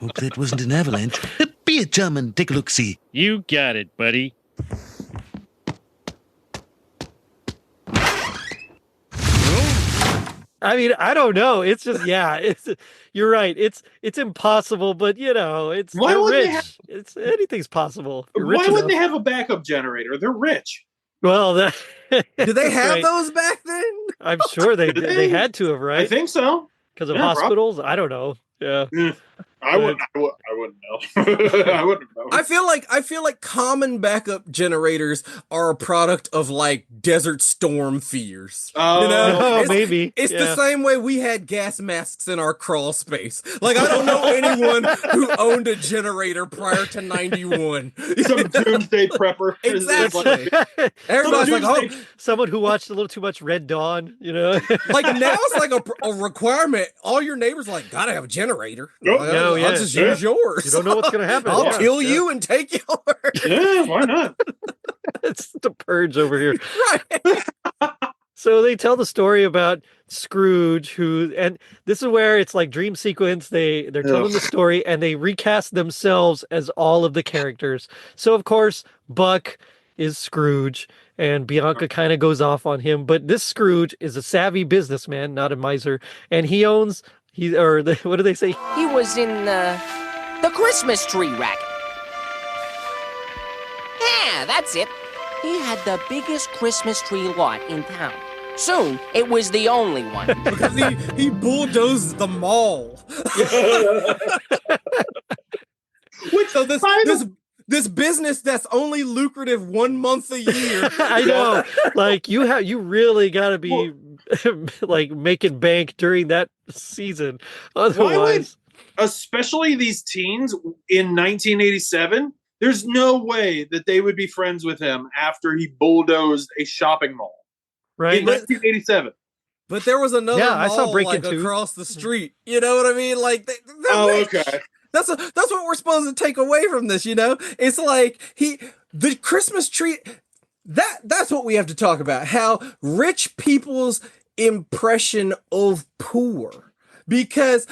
Hope that wasn't an avalanche. Be a chum and take a look-see. You got it, buddy. I mean, I don't know. It's just, you're right. It's impossible, but it's Why they're wouldn't rich. they Anything's possible. Why wouldn't they have a backup generator? They're rich. Well, did they have right. those back then? I'm sure they had to have, right? I think so. Because of hospitals? I don't know. Yeah. I wouldn't know. I wouldn't know. I feel like common backup generators are a product of like Desert Storm fears. Oh, maybe. It's the same way we had gas masks in our crawl space. Like I don't know anyone who owned a generator prior to 91. Some doomsday prepper. Exactly. Everybody's like, someone who watched a little too much Red Dawn, Like now it's like a requirement. All your neighbors are like, gotta have a generator. No, I'll just use yours. You don't know what's going to happen. I'll kill you and take yours. Yeah, why not? It's the purge over here. Right. So they tell the story about Scrooge, and this is where it's like dream sequence. They're telling the story and they recast themselves as all of the characters. So of course, Buck is Scrooge and Bianca kind of goes off on him. But this Scrooge is a savvy businessman, not a miser. And he owns... what do they say? He was in the Christmas tree racket. Yeah, that's it. He had the biggest Christmas tree lot in town. Soon, it was the only one. Because he bulldozed the mall. So this business that's only lucrative 1 month a year. I know. Like you really got to be like making bank during that season. Why would, Otherwise, especially these teens in 1987, there's no way that they would be friends with him after he bulldozed a shopping mall right? in 1987. But there was another Yeah, I saw mall Breaking' like Two. across the street. You know what I mean? Like, they're Oh, rich. okay. That's what we're supposed to take away from this. You know, it's like the Christmas tree. That's what we have to talk about. How rich people's impression of poor. Because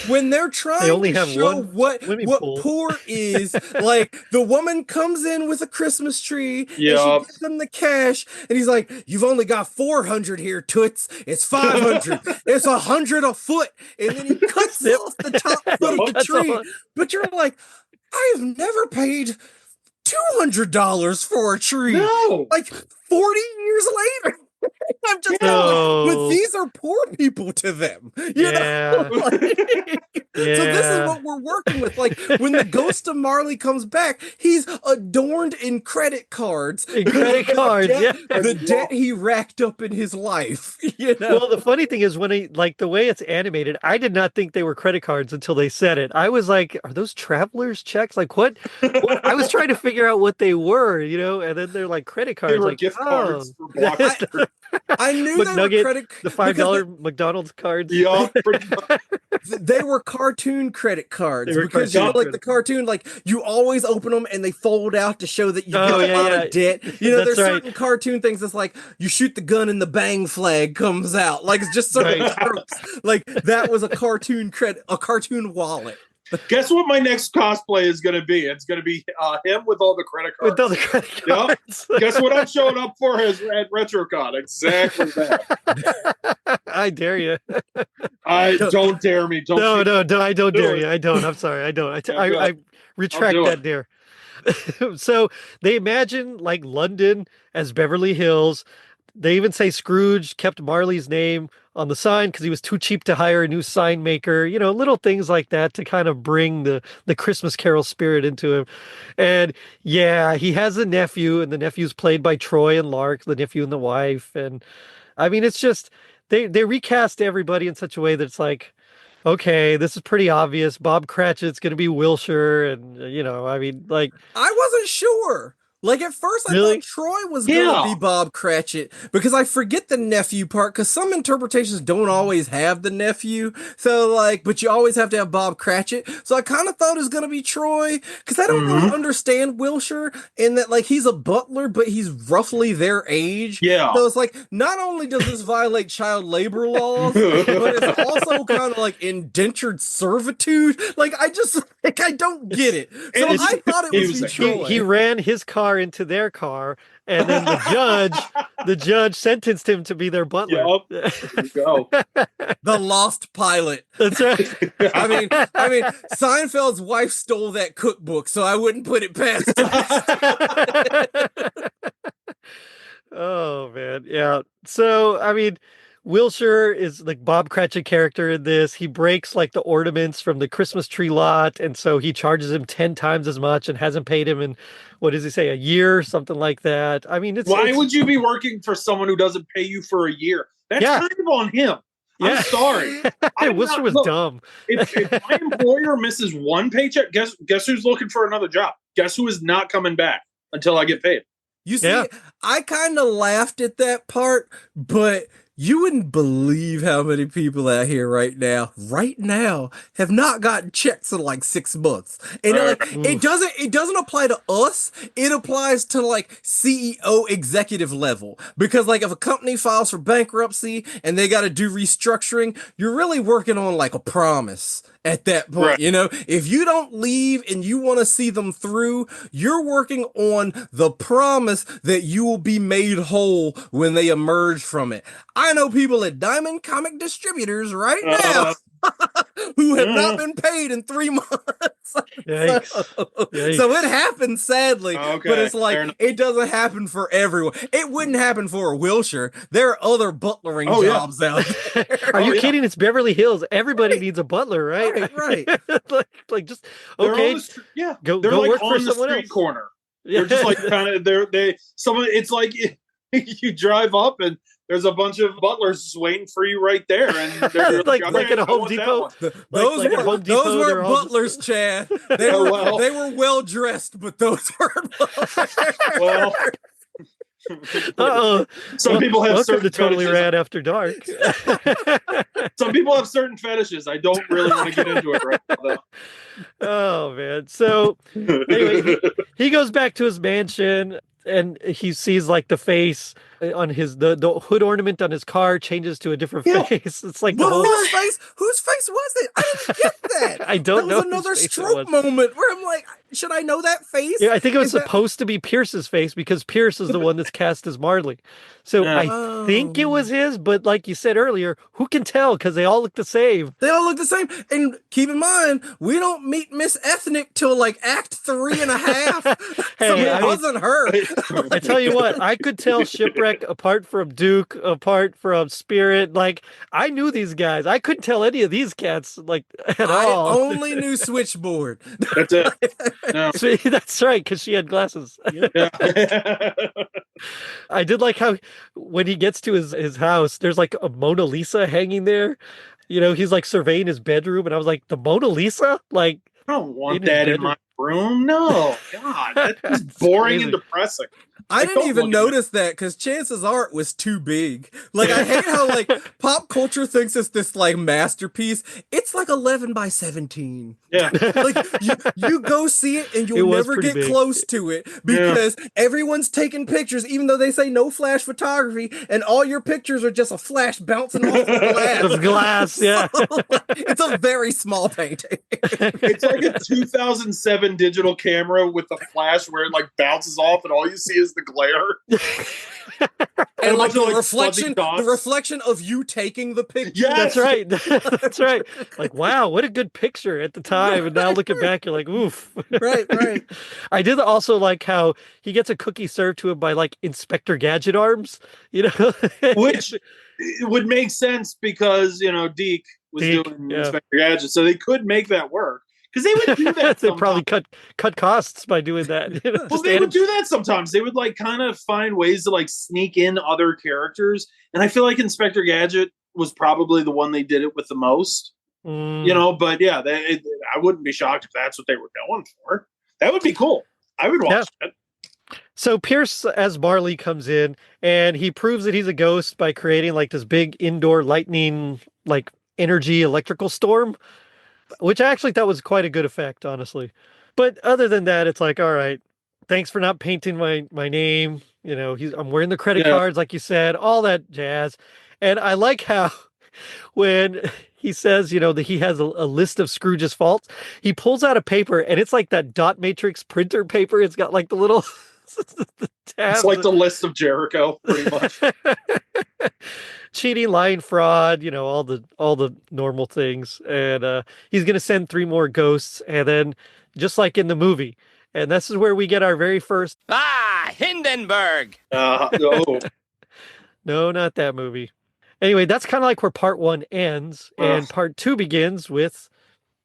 when they're trying only to have show one what swimming pool. poor is, like the woman comes in with a Christmas tree and she Yup. gives him the cash and he's like, "You've only got 400 here, toots. It's 500. It's 100 a foot." And then he cuts off the top foot of the Cuts tree. off. But you're like, I have never paid $200 for a tree. No. Like 40 years later. I'm just No. but these are poor people to them. You Yeah. know? Like, so this is Yeah. what we're working with. Like when the ghost of Marley comes back, he's adorned in credit cards. In credit cards, The debt he racked up in his life. You know? Well, the funny thing is when he like the way it's animated, I did not think they were credit cards until they said it. I was like, are those travelers checks? Like what? I was trying to figure out what they were, you know, and then they're like credit cards. They were like, gift oh. cards for Blockbuster. I knew they were McNugget, credit the $5 McDonald's cards. Yeah, pretty much. they were cartoon credit cards They were because you know, cartoon like the cartoon, like you always open them and they fold out to show that you Oh, got a yeah, lot yeah. of debt. You know, That's there's right. certain cartoon things that's like you shoot the gun and the bang flag comes out. Like it's just certain Right. tropes. Like that was a cartoon wallet. Guess what my next cosplay is going to be? It's going to be him with all the credit cards. With all the credit Yup. cards. Guess what I'm showing up for at RetroCon? Exactly that. I dare you. Don't dare me. Don't No, you- no, I don't Do dare it. you. I don't. I'm sorry. I don't. Yeah, I retract do that it. dare. So they imagine like London as Beverly Hills. They even say Scrooge kept Marley's name on the sign because he was too cheap to hire a new sign maker. You know, little things like that to kind of bring the Christmas Carol spirit into him. And yeah, he has a nephew, and the nephew's played by Troy and Lark, the nephew and the wife. And I mean, it's just they recast everybody in such a way that it's like, okay, this is pretty obvious. Bob Cratchit's going to be Wilshire, and you know, I mean, like, I wasn't sure. Like at first, I Really? thought Troy was going Yeah. to be Bob Cratchit because I forget the nephew part because some interpretations don't always have the nephew. So like, but you always have to have Bob Cratchit. So I kind of thought it was going to be Troy because I don't really understand Wilshire in that like he's a butler, but he's roughly their age. Yeah. So it's like not only does this violate child labor laws, but it's also kind of like indentured servitude. Like I just like I don't get it. So It's- I thought it he was was be a- Troy. he ran his car into their car, and then the judge sentenced him to be their butler. Yup. There you go. The lost pilot. That's right. I mean, Seinfeld's wife stole that cookbook, so I wouldn't put it past him. Oh man, yeah. So I mean, Wilshire is like Bob Cratchit character in this. He breaks like the ornaments from the Christmas tree lot, and so he charges him 10 times as much and hasn't paid him in what does he say, a year, something like that. I mean, Why would you be working for someone who doesn't pay you for a year? That's Yeah. kind of on him. Yeah. I'm sorry. I'm Wilshire not- was look, dumb. If my employer misses one paycheck, guess who's looking for another job? Guess who is not coming back until I get paid? You see, Yeah. I kind of laughed at that part, but you wouldn't believe how many people out here right now have not gotten checks in like 6 months. And like, it doesn't apply to us. It applies to like CEO executive level. Because like if a company files for bankruptcy and they got to do restructuring, you're really working on like a promise at that point. Right. You know, if you don't leave and you want to see them through, you're working on the promise that you will be made whole when they emerge from it. I know people at Diamond Comic Distributors right now who have not been paid in 3 months. Yikes. So it happens sadly, Okay, but it's fair like enough. it doesn't happen for everyone. It wouldn't happen for a Wilshire. There are other butlering Oh, yeah. jobs out there. Are you yeah. kidding? It's Beverly Hills. Everybody needs a butler, right? Right. like just They're on okay. the yeah, go- they're go like work for on the someone street else. corner. They're just like kind of they someone. It's like you drive up and there's a bunch of butlers just waiting for you right there, and they're Like "Okay, at a I Home want that Depot? one." Those like at Home Depot, those they're weren't all- butlers, Chad. They Oh, were well. they were well dressed, but those weren't butlers. Well, Uh-oh. some people have Welcome certain to Totally fetishes. Rad After Dark. Some people have certain fetishes. I don't really want to get into it right now, Oh man. So anyway, he goes back to his mansion and he sees like the face on his the hood ornament on his car changes to a different Yeah. face. It's like the But whole whose face was it? I didn't get that. I don't know That was whose another face it stroke was. moment where I'm like, should I know that face? Yeah, I think it was Is that- supposed to be Pierce's face because Pierce is the one that's cast as Marley. So Yeah. I think it was his, but like you said earlier, who can tell? Because they all look the same. They all look the same. And keep in mind, we don't meet Miss Ethnic till like Act 3.5. So Hey, it I mean- wasn't her. I tell you what, I could tell Shipwreck apart from Duke, apart from Spirit. Like I knew these guys. I couldn't tell any of these cats like at I all. only knew Switchboard. That's it. No. So, that's right, because she had glasses. Yeah. I did like how when he gets to his house, there's like a Mona Lisa hanging there. You know, he's like surveying his bedroom, and I was like, the Mona Lisa? Like, I don't want In his that in bedroom. my room. No, God, that's just boring crazy. and depressing. I don't didn't even look at it. notice that because Chance's art was too big. Like I hate how like pop culture thinks it's this like masterpiece. It's like 11 by 17. Yeah. Like you go see it and It you'll was never pretty get big. close to it because everyone's taking pictures, even though they say no flash photography, and all your pictures are just a flash bouncing off the glass. of glass, yeah. It's a very small painting. It's like a 2007 digital camera with the flash where it like bounces off and all you see is the glare. And a like bunch of, the like, fuzzy reflection, dots. the reflection of you taking the picture. Yes! That's right. That's right. Like, wow, what a good picture at the time. And now looking back, you're like, oof. Right, right. I did also like how he gets a cookie served to him by like Inspector Gadget arms, you know? Which it would make sense because, you know, Deke was Deke, doing yeah. Inspector Gadget, so they could make that work. Because they would do that they sometimes. probably cut costs by doing that. You know, Well, just they add would do that sometimes. They would like kind of find ways to like sneak in other characters. And I feel like Inspector Gadget was probably the one they did it with the most. Mm. You know, but yeah, I wouldn't be shocked if that's what they were going for. That would be cool. I would watch it. So Pierce as Marley comes in and he proves that he's a ghost by creating like this big indoor lightning, like energy electrical storm, which I actually thought was quite a good effect, honestly. But other than that, it's like, all right, thanks for not painting my name. You know, I'm wearing the credit cards, like you said, all that jazz. And I like how when he says, you know, that he has a list of Scrooge's faults, he pulls out a paper and it's like that dot matrix printer paper. It's got like the little the tabs. It's like the list of Jericho, pretty much. Cheating, lying, fraud, you know, all the normal things. And he's gonna send 3 more ghosts, and then just like in the movie, and this is where we get our very first Hindenburg. Oh, no, not that movie. Anyway, that's kind of like where part 1 ends, and part 2 begins with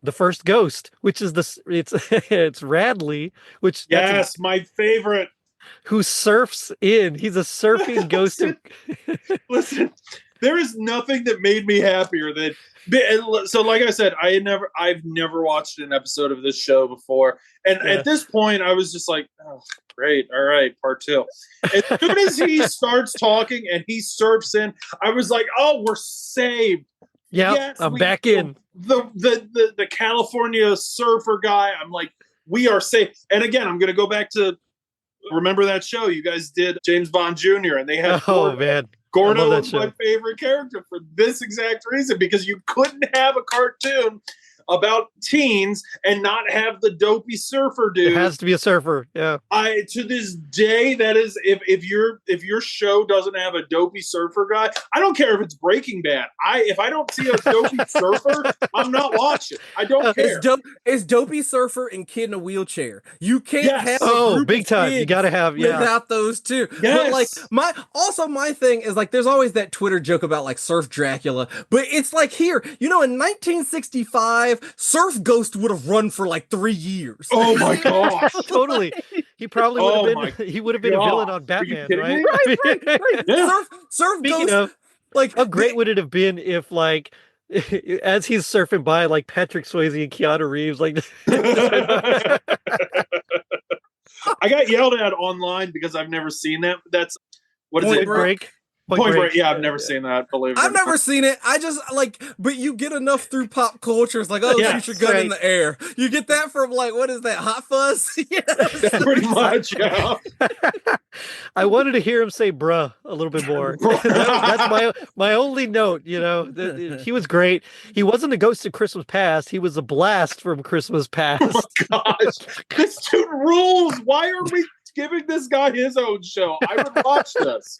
the first ghost, which is it's Radley, which yes, my favorite. who surfs in. He's a surfing ghost. Listen, there is nothing that made me happier than. So, like I said, I've never watched an episode of this show before, and at this point, I was just like, "Oh, great, all right, part 2." As soon as he starts talking and he surfs in, I was like, "Oh, we're saved." Yeah, Yes, I'm back in. The California surfer guy. I'm like, we are safe. And again, I'm going to go back to remember that show you guys did, James Bond Jr. and they had Oh man, Gordo I love that was my show. favorite character for this exact reason, because you couldn't have a cartoon about teens and not have the dopey surfer dude. It has to be a surfer. Yeah. I to this day, that is if your show doesn't have a dopey surfer guy, I don't care if it's Breaking Bad. If I don't see a dopey surfer, I'm not watching. I don't care. It's dopey surfer and kid in a wheelchair. You can't Yes. have a Oh, group big of time. You kids gotta have without those two. But like Yes. my thing is like there's always that Twitter joke about like Surf Dracula, but it's like here, you know, in 1965, Surf Ghost would have run for like 3 years. Oh my gosh. Totally. He probably Oh would my have been. He would have been a God. villain on Are you Batman, kidding right? me? Right. Yeah. Surf Speaking Ghost, of, like how great would it have been if, like, as he's surfing by, like Patrick Swayze and Keanu Reeves, like, I got yelled at online because I've never seen that. That's what is Point it? Break. Point Break. Yeah, I've never seen that. Believe it. I've never seen it. I just like, but you get enough through pop culture. It's like, oh, Yes, shoot your gun in right. the air. You get that from like, what is that? Hot Fuzz? Yes. Pretty much. Yeah. I wanted to hear him say "bruh" a little bit more. That's my only note. You know, he was great. He wasn't a ghost of Christmas Past. He was a blast from Christmas Past. Gosh, this dude rules. Why are we giving this guy his own show? I would watch this.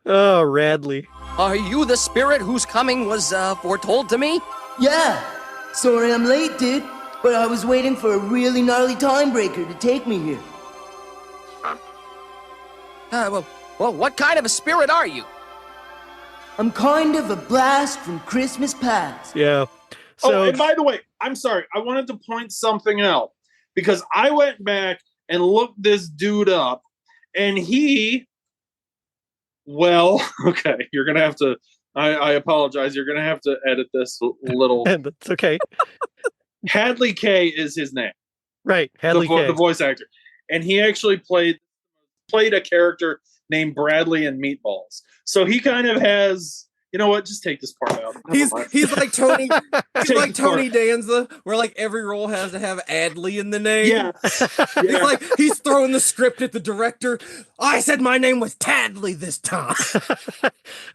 Oh, Radley. Are you the spirit whose coming was foretold to me? Yeah. Sorry I'm late, dude. But I was waiting for a really gnarly time breaker to take me here. Well, what kind of a spirit are you? I'm kind of a blast from Christmas past. Yeah. Oh, So and by the way, I'm sorry. I wanted to point something out because I went back and looked this dude up, and he, well, okay, you're gonna have to. I apologize. You're gonna have to edit this little. that's okay. Hadley K is his name, Right. Hadley the K. voice actor, and he actually played a character named Bradley in Meatballs. So he kind of has. You know what? Just take this part out. He's like Tony. He's Take like this part. Tony Danza, where like every role has to have Adley in the name. Yeah. It's like he's throwing the script at the director. I said my name was Tadley this time.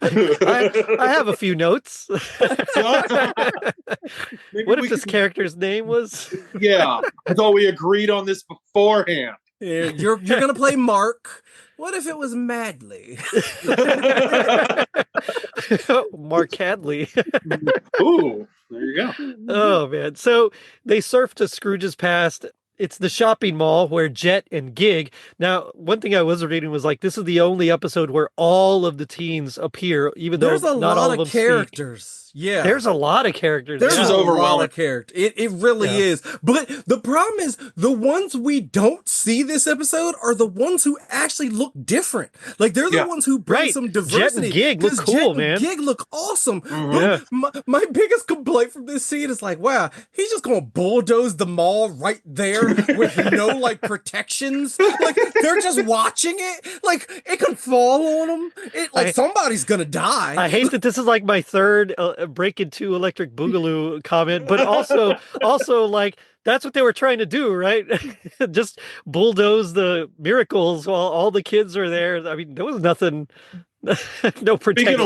I have a few notes. Maybe What we if this could- character's name was? Yeah, I thought we agreed on this beforehand. Yeah, you're gonna play Mark. What if it was Madley? Mark Hadley. Ooh, there you go. Oh man. So they surf to Scrooge's past. It's the shopping mall where Jet and Gig. Now, one thing I was reading was like this is the only episode where all of the teens appear, even though There's a not all lot of of them characters. Yeah. There's a lot of characters. There's This is a overwhelming. lot of character. It really Yeah. is. But the problem is the ones we don't see this episode are the ones who actually look different. Like they're the Yeah. ones who bring Right. some Jet and diversity. Gig look 'Cause cool, Jet and man. Gig look awesome. Yeah. But my biggest complaint from this scene is like, wow, he's just gonna bulldoze the mall right there with no like protections. Like they're just watching it. Like it could fall on them. Somebody's gonna die. I hate that this is like my third Breakin' 2 Electric Boogaloo comment, but also like that's what they were trying to do, right? Just bulldoze the miracles while all the kids are there. I mean, there was nothing, no protection.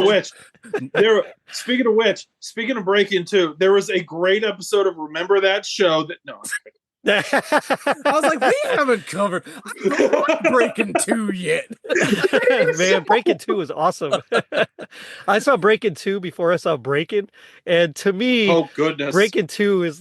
Speaking of Breaking 2, there was a great episode of Remember That Show that I was like, we haven't covered Breaking 2 yet. Man, Breakin' 2 was awesome. I saw Breakin' 2 before I saw Breakin', and to me, oh goodness, Breakin' 2 is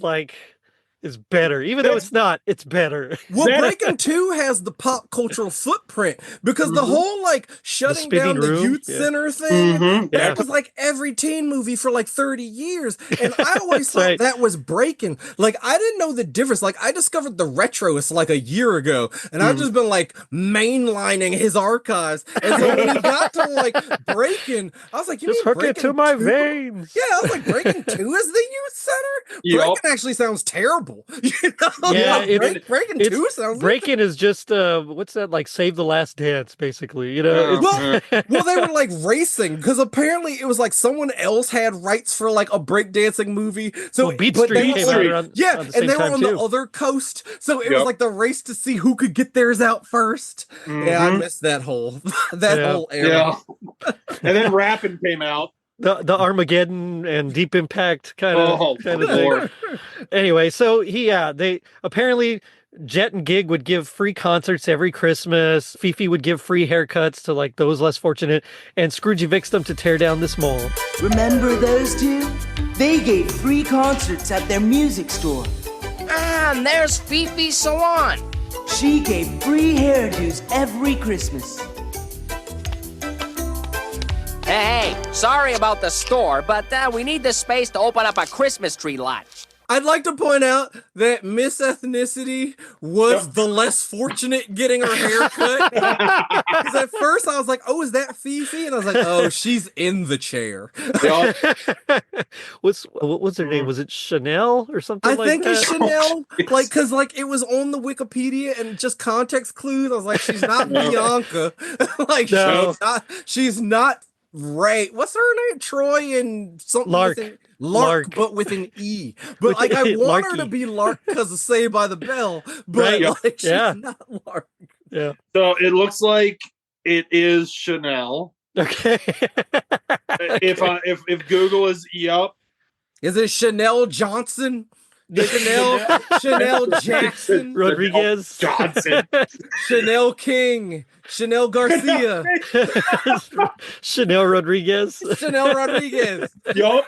better. Even though it's not, it's better. Well, Breaking 2 has the pop cultural footprint because the whole like shutting down spinning the room, youth yeah. center thing, Mhm. that Yeah. was like every teen movie for like 30 years. And I always That's thought right. that was Breaking. Like I didn't know the difference. Like I discovered the retroist like a year ago, and I've just been like mainlining his archives. And so when he got to like Breaking, I was like, you Just mean hook it to Breaking my 2? veins. Yeah, I was like, Breaking 2 is the youth center? Yup. Breaking actually sounds terrible. You know? Yeah, Like, it's- Breaking It's 2 sounds Breaking is just what's that like? Save the Last Dance, basically. You know, Well, they were like racing because apparently it was like someone else had rights for like a breakdancing movie. So Well, Beat but Street they came were out like- around- yeah, on the same and they were time, on too. the other coast. So it was Yep. like the race to see who could get theirs out 1st. Yeah, I Mhm. missed that whole Yeah. whole era. Yeah. And then Rappin' came out. the Armageddon and Deep Impact kind of Oh, thing. Lord. Anyway, so they apparently Jet and Gig would give free concerts every Christmas. Fifi would give free haircuts to like those less fortunate, and Scrooge evicts them to tear down this mall. Remember those two? They gave free concerts at their music store. And there's Fifi's salon. She gave free hairdos every Christmas. Hey, sorry about the store, but we need the space to open up a Christmas tree lot. I'd like to point out that Miss Ethnicity was the less fortunate getting her hair cut. Because at first I was like, oh, is that Fifi? And I was like, oh, she's in the chair. What was her name? Was it Chanel or something I like think that? it's Chanel. Like, because like it was on the Wikipedia and just context clues. I was like, she's not Bianca. Like, No. she's not Ray. What's her name? Troy and something. Lark. Lark, but with an E. But like, I want her to Larky. be Lark because of Saved by the Bell. But Right, like, she's yeah. not Lark. Yeah. So it looks like it is Chanel. Okay. If Google is Is it Chanel Johnson? Chanel Jackson, Rodriguez. Johnson. Chanel King, Chanel Garcia, Chanel Rodriguez. Chanel Rodriguez. Yup.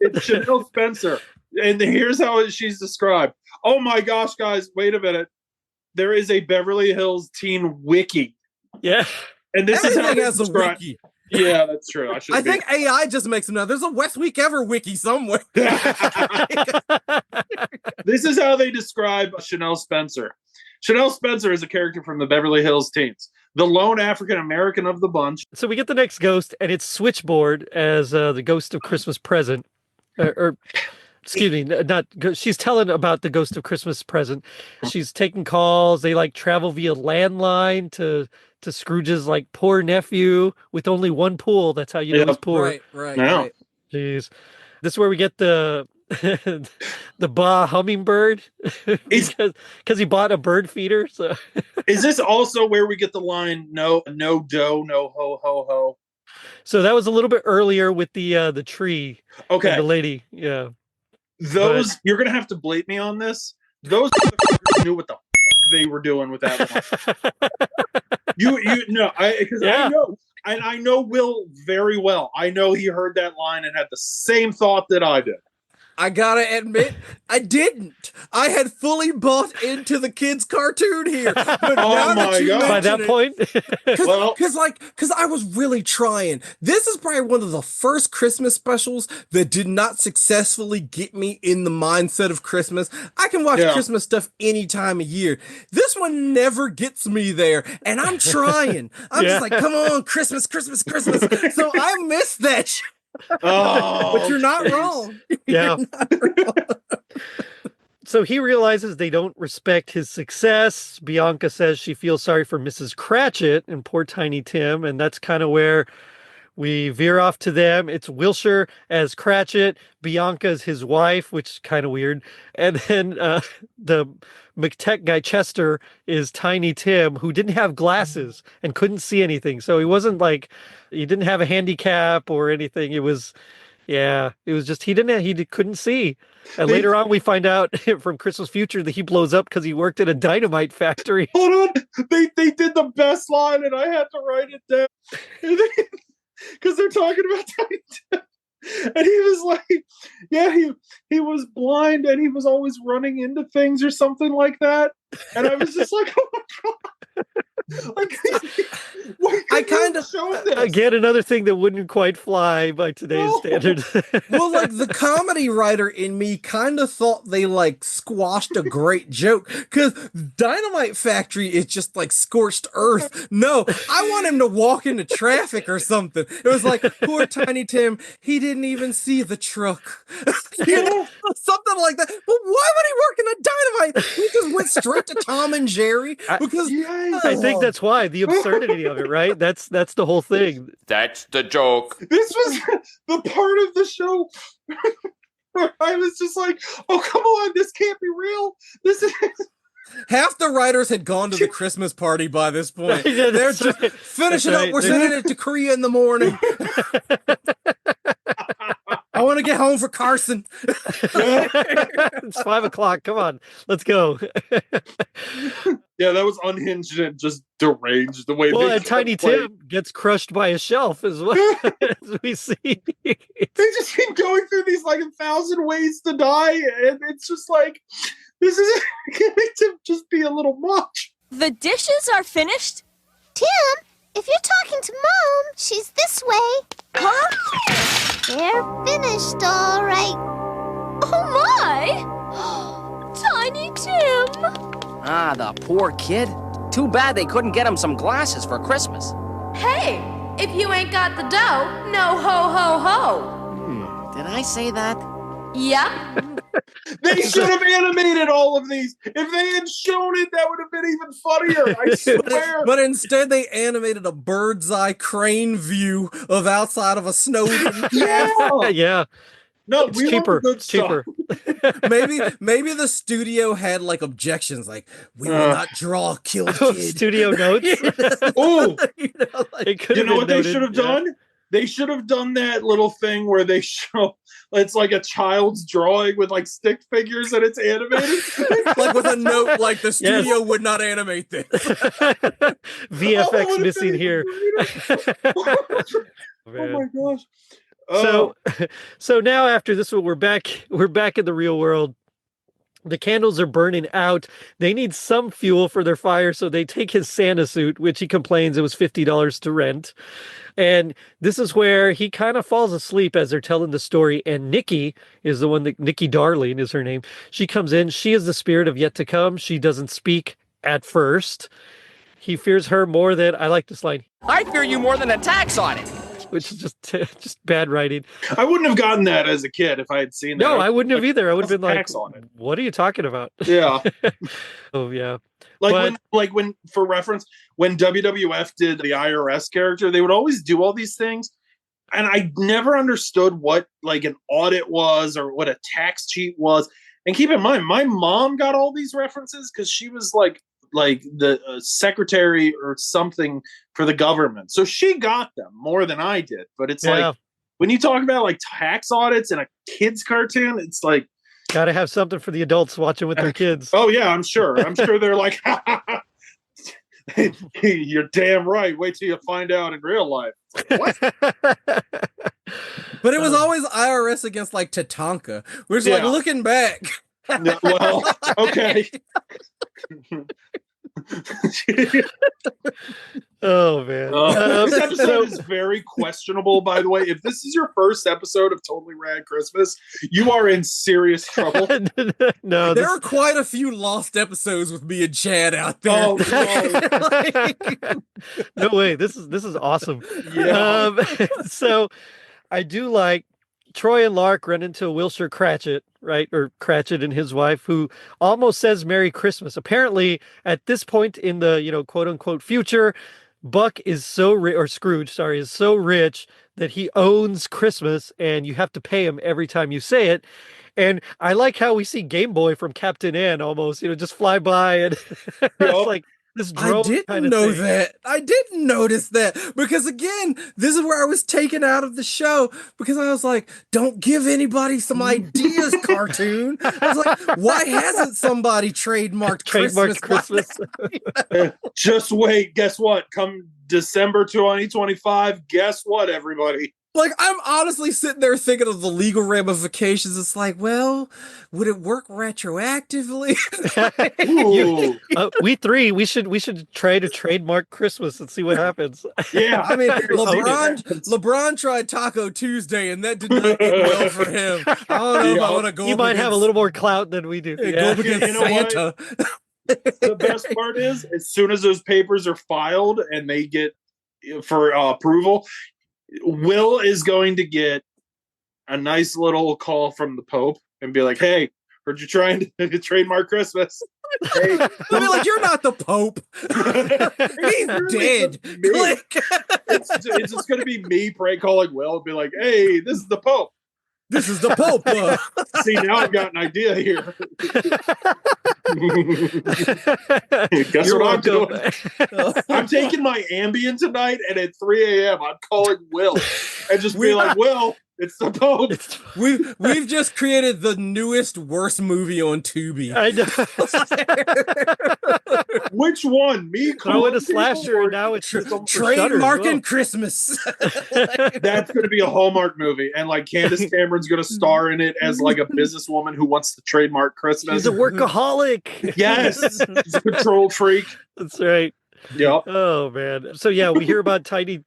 It's Chanel Spencer. And here's how she's described. Oh my gosh, guys, wait a minute. There is a Beverly Hills teen wiki. Yeah. And this is how Everything it's has a described. wiki. Yeah, that's true. I think AI just makes another. There's a West Week Ever wiki somewhere. This is how they describe Chanel Spencer. Chanel Spencer is a character from the Beverly Hills Teens, the lone African American of the bunch. So we get the next ghost, and it's Switchboard as the ghost of Christmas Present. Or excuse me, not. She's telling about the ghost of Christmas Present. She's taking calls. They like travel via landline to Scrooge's like poor nephew with only one pool. That's how you know he's poor. Right. Jeez, this is where we get the the hummingbird because he bought a bird feeder. So Is this also where we get the line no dough, no ho ho ho? so that was a little bit earlier with the tree. Okay. And the lady, yeah. Those you're gonna have to bleep me on this. Those motherfuckers knew what the fuck they were doing with that line. you know, because I know, and I know Will very well. I know he heard that line and had the same thought that I did. I gotta admit, I didn't. I had fully bought into the kids' cartoon here. But now that you By that mention point, because I was really trying. This is probably one of the first Christmas specials that did not successfully get me in the mindset of Christmas. I can watch Christmas stuff any time of year. This one never gets me there, and I'm trying. I'm just like, come on, Christmas, Christmas, Christmas. So I missed that shit. Oh, but you're not wrong. Yeah. So he realizes they don't respect his success. Bianca says she feels sorry for Mrs. Cratchit and poor Tiny Tim, and that's kind of where we veer off to them. It's Wilshire as Cratchit, Bianca's his wife, which is kind of weird, and then the McTech guy Chester is Tiny Tim, who didn't have glasses and couldn't see anything. So he didn't have a handicap or anything. It was just he couldn't see. And later on, we find out from Christmas Future that he blows up because he worked at a dynamite factory. Hold on, they did the best line, and I had to write it down because they're talking about Tiny Tim. And he was like, yeah, he was blind and he was always running into things or something like that. And I was just like, oh my God. Like, I kind of show this. Again, another thing that wouldn't quite fly by today's standards. Well, like the comedy writer in me kind of thought they like squashed a great joke because Dynamite Factory is just like scorched earth. No, I want him to walk into traffic or something. It was like poor Tiny Tim, he didn't even see the truck. You know, something like that. But why would he work in a dynamite? He just went straight to Tom and Jerry because I think that's why the absurdity of it, right? That's the whole thing. That's the joke. This was the part of the show where I was just like, oh, come on, this can't be real. This is half the writers had gone to the Christmas party by this point. Yeah, They're that's just right. finishing That's up. right. We're sending it to Korea in the morning. I want to get home for Carson. It's 5 o'clock. Come on, let's go. Yeah, that was unhinged and just deranged the way. Well, they and Tiny played. Tim gets crushed by a shelf as well, as we see. They just keep going through these like 1,000 ways to die, and it's just like this is getting to just be a little much. The dishes are finished? Tim, if you're talking to Mom, she's this way. Huh? They're finished, all right. Oh my! Tiny Tim! Ah, the poor kid. Too bad they couldn't get him some glasses for Christmas. Hey, if you ain't got the dough, no ho ho ho! Did I say that? Yep. They should have animated all of these. If they had shown it, that would have been even funnier. I swear. But instead, they animated a bird's eye crane view of outside of a snow. Yeah. Yeah. No, It's we cheaper. want the good It's cheaper. Maybe the studio had like objections, like we will not draw a killed kid. Studio notes. Oh, It could you have know been what they noted, should have yeah. done? They should have done that little thing where they show it's like a child's drawing with like stick figures and it's animated. Like with a note, like the studio would not animate this. VFX would've missing been here. Oh my gosh. So now after this one, we're back in the real world. The candles are burning out. They need some fuel for their fire, so they take his Santa suit, which he complains it was $50 to rent. And this is where he kind of falls asleep as they're telling the story. And Nikki is the one that Nikki Darling is her name. She comes in. She is the spirit of yet to come. She doesn't speak at first. He fears her more than, I like this line, I fear you more than a tax audit. which is just bad writing. I wouldn't have gotten that as a kid if I had seen that. No, I wouldn't have either. I would have been like, tax on it. what are you talking about? Yeah. Oh, yeah. When for reference, when WWF did the IRS character, they would always do all these things. And I never understood what like an audit was or what a tax cheat was. And keep in mind, my mom got all these references because she was like the secretary or something for the government. So she got them more than I did. But it's like, when you talk about like tax audits in a kid's cartoon, it's like, got to have something for the adults watching with their kids. Oh yeah, I'm sure they're like, you're damn right. Wait till you find out in real life. What? But it was always IRS against like Tatanka, which like looking back. No, well, okay. Oh man, this episode is very questionable. By the way, if this is your first episode of Totally Rad Christmas, you are in serious trouble. No, there are quite a few lost episodes with me and Chad out there. Oh no, no way. This is awesome. Yeah. So I do like Troy and Lark run into Wilshire Cratchit, right? Or Cratchit and his wife, who almost says Merry Christmas. Apparently, at this point in the, quote unquote future, Buck is so rich, or Scrooge, sorry, is so rich that he owns Christmas and you have to pay him every time you say it. And I like how we see Game Boy from Captain N almost, just fly by and it's like, this drone I didn't kind of know thing. that. I didn't notice that because again, this is where I was taken out of the show because I was like, "Don't give anybody some ideas, cartoon." I was like, "Why hasn't somebody trademarked Christmas?" Just wait. Guess what? Come December 2025. Guess what, everybody? Like, I'm honestly sitting there thinking of the legal ramifications. It's like, well, would it work retroactively? We should try to trademark Christmas and see what happens. Yeah, I mean, LeBron tried Taco Tuesday, and that did not go well for him. I don't know if I want to go. He might have a little more clout than we do. Go up against Santa. The best part is, as soon as those papers are filed and they get for approval, Will is going to get a nice little call from the Pope and be like, "Hey, heard you trying to trademark Christmas." Hey, They'll be like, "You're not the Pope. He's dead." It's just going to be me prank calling Will and be like, "Hey, this is the Pope. This is the Pope." See, now I've got an idea here. Guess You're what I'm doing? welcome. I'm taking my Ambien tonight, and at 3 a.m. I'm calling Will and just be like, "Will, it's the Pope." We've just created the newest worst movie on Tubi. I know. Which one? Me Throw in calling a slasher, and now it's Trademarking Christmas. That's going to be a Hallmark movie, and like Candace Cameron's going to star in it as like a businesswoman who wants to trademark Christmas. He's a workaholic. Yes, he's a control freak. That's right. Yep. Oh man. So yeah, we hear about Tiny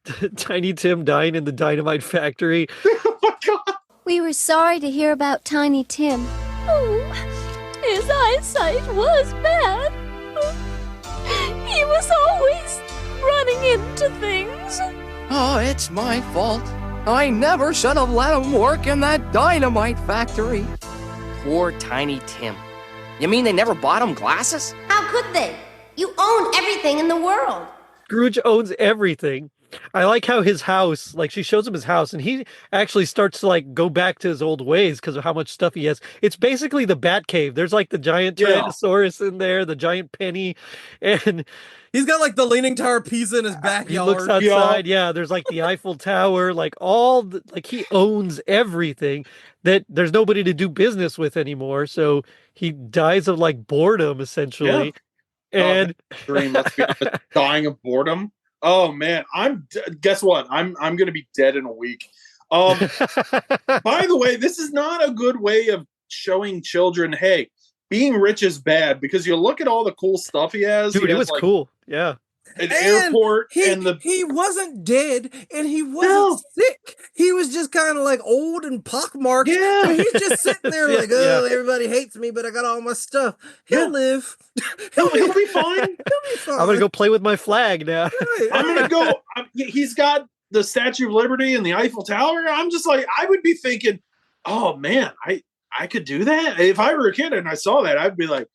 Tim dying in the dynamite factory. Oh my God. We were sorry to hear about Tiny Tim. Oh, his eyesight was bad. He was always running into things. Oh, it's my fault. I never should have let him work in that dynamite factory. Poor Tiny Tim. You mean they never bought him glasses? How could they? You own everything in the world. Scrooge owns everything. I like how his house, like she shows him his house, and he actually starts to like go back to his old ways because of how much stuff he has. It's basically the Bat Cave. There's like the giant Tyrannosaurus in there, the giant penny, and he's got like the Leaning Tower of Pisa in his he backyard. looks outside. Yeah, there's like the Eiffel Tower, like like he owns everything that there's nobody to do business with anymore. So he dies of like boredom essentially. And dream, let's be honest, dying of boredom. Oh man, guess what? I'm gonna be dead in a week. By the way, this is not a good way of showing children, hey, being rich is bad, because you look at all the cool stuff he has. Dude, he it has, was like, cool. Yeah. An airport he wasn't dead and he wasn't sick. He was just kind of like old and pockmarked. Yeah. So he's just sitting there like, oh, everybody hates me, but I got all my stuff. He'll live. He'll be fine. He'll be fine. I'm gonna go play with my flag now. I'm gonna go. He's got the Statue of Liberty and the Eiffel Tower. I'm just like, I would be thinking, oh man, I could do that. If I were a kid and I saw that, I'd be like,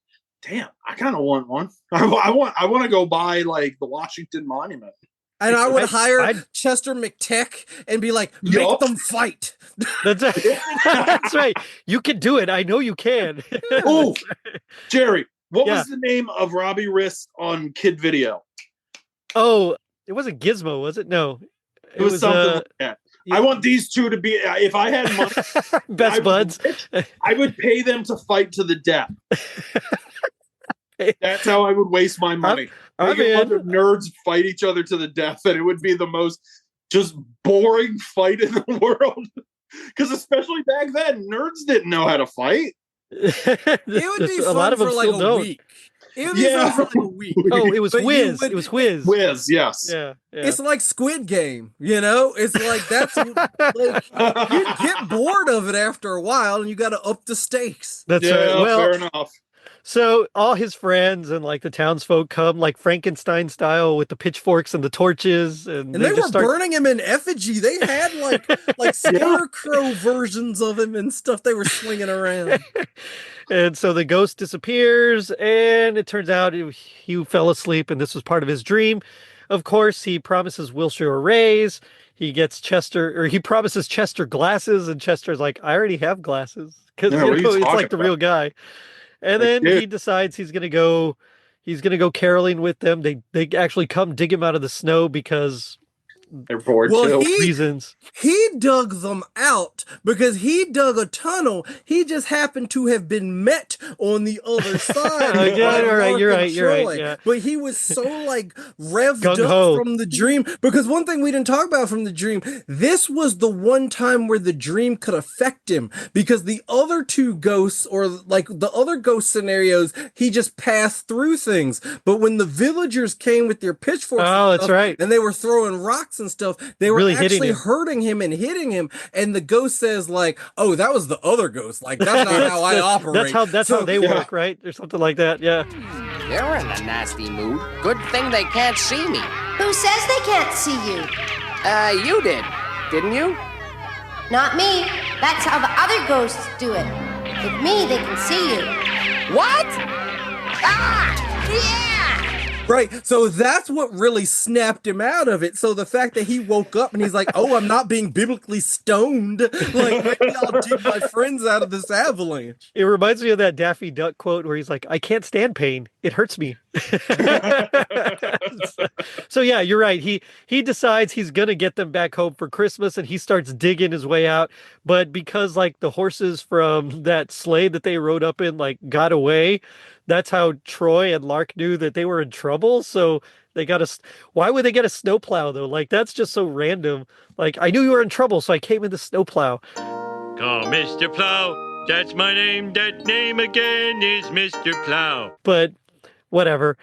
damn, I kind of want one. I want to go buy like the Washington Monument. And I would hire Chester McTeck and be like, make them fight. That's right. That's right. You can do it. I know you can. Oh, Jerry, what was the name of Robbie Wrist on Kid Video? Oh, it wasn't Gizmo, was it? No. It was something like that. I want these two to be, if I had money, best buds. I would pay them to fight to the death. That's how I would waste my money. Make a bunch of nerds fight each other to the death, and it would be the most just boring fight in the world. Because especially back then, nerds didn't know how to fight. It would be a fun lot of them for like still a don't. week. It would be fun for like a week. Oh, it was But Whiz. it was Whiz. Whiz, yes. Yeah. It's like Squid Game, you know? It's like that's like, you get bored of it after a while, and you got to up the stakes. That's right. Well, fair enough. So all his friends and like the townsfolk come like Frankenstein style with the pitchforks and the torches, and they just were burning him in effigy. They had like scarecrow versions of him and stuff they were swinging around. And so the ghost disappears, and it turns out he fell asleep, and this was part of his dream. Of course, he promises Wilshire a raise. He gets he promises Chester glasses, and Chester's like, I already have glasses, because it's like the real guy. And then he decides he's gonna go caroling with them. They actually come dig him out of the snow because they're bored reasons. He dug them out because he dug a tunnel. He just happened to have been met on the other side. You're right. Yeah. But he was so like revved Gung-ho. up from the dream, because one thing we didn't talk about from the dream, this was the one time where the dream could affect him, because the other two ghosts, or like the other ghost scenarios, he just passed through things. But when the villagers came with their pitchforks, that's right, and they were throwing rocks and stuff, they were really actually hurting him and hitting him, and the ghost says like, oh, that was the other ghost, like that's not how I operate. That's how they work, right? Or something like that. Yeah. You're in a nasty mood. Good thing they can't see me. Who says they can't see you? You did, didn't you? Not me. That's how the other ghosts do it. With me, they can see you. What? Ah! Yeah! Right, so that's what really snapped him out of it. So the fact that he woke up and he's like, oh, I'm not being biblically stoned. Like, maybe I'll dig my friends out of this avalanche. It reminds me of that Daffy Duck quote where he's like, I can't stand pain. It hurts me. So yeah, you're right. He decides he's going to get them back home for Christmas, and he starts digging his way out. But because like the horses from that sleigh that they rode up in like got away, that's how Troy and Lark knew that they were in trouble. So they got why would they get a snowplow though? Like, that's just so random. Like, I knew you were in trouble, so I came in the snowplow. Call Mr. Plow. That's my name. That name again is Mr. Plow. But whatever.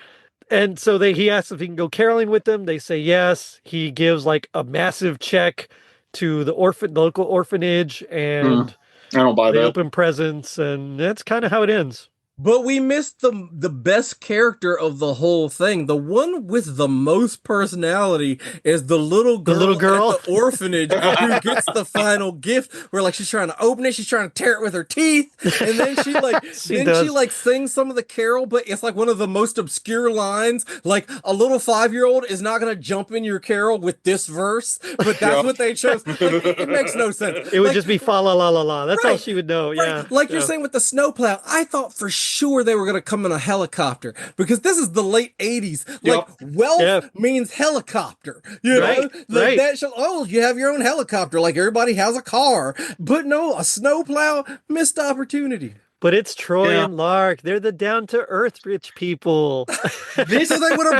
And so he asks if he can go caroling with them. They say yes. He gives like a massive check to the local orphanage, and I don't buy they that. open presents, and that's kind of how it ends. But we missed the best character of the whole thing. The one with the most personality is the little girl at the orphanage who gets the final gift. Where like she's trying to open it, she's trying to tear it with her teeth, and then she like she sings some of the carol, but it's like one of the most obscure lines. Like a little 5-year-old is not gonna jump in your carol with this verse, but that's what they chose. Like, it makes no sense. It would just be fa la la la la. That's all she would know. Yeah, like you're saying with the snowplow. I thought for sure they were going to come in a helicopter because this is the late 80s. Like wealth means helicopter. You know, like that show, oh, you have your own helicopter. Like everybody has a car, but no, a snowplow, missed opportunity. But it's Troy and Lark. They're the down to earth rich people. So they would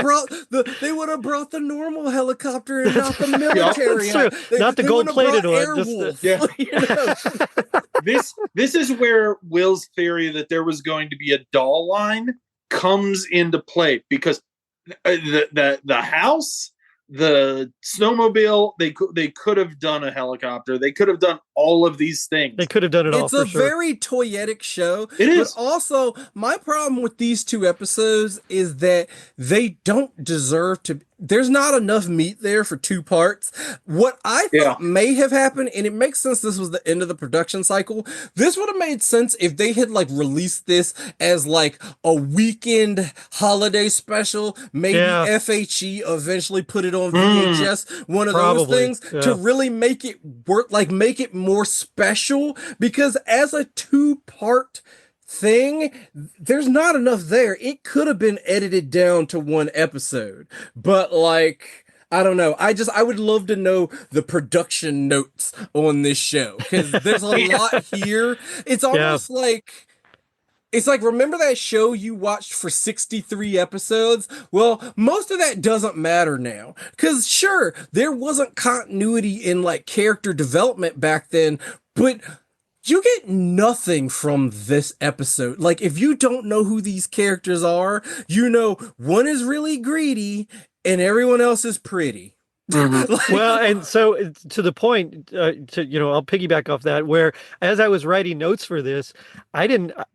have brought the normal helicopter and not the military. Not the gold plated one. This is where Will's theory that there was going to be a doll line comes into play, because the house, the snowmobile, they could have done a helicopter. They could have done all of these things. They could have done it all. It's a very toyetic show. It is. But also, my problem with these 2 episodes is that they don't deserve to. There's not enough meat there for 2 parts. What I thought may have happened, and it makes sense this was the end of the production cycle, this would have made sense if they had like released this as like a weekend holiday special. Maybe FHE eventually put it on VHS, one of those things to really make it work, like make it more special, because as a 2-part thing, there's not enough there. It could have been edited down to 1 episode, but like, I don't know. I would love to know the production notes on this show, because there's a lot here. It's almost like, it's like, remember that show you watched for 63 episodes? Well, most of that doesn't matter now. Because sure, there wasn't continuity in like character development back then, but you get nothing from this episode. Like, if you don't know who these characters are, you know one is really greedy and everyone else is pretty. Well, and so to the point, I'll piggyback off that, where as I was writing notes for this, I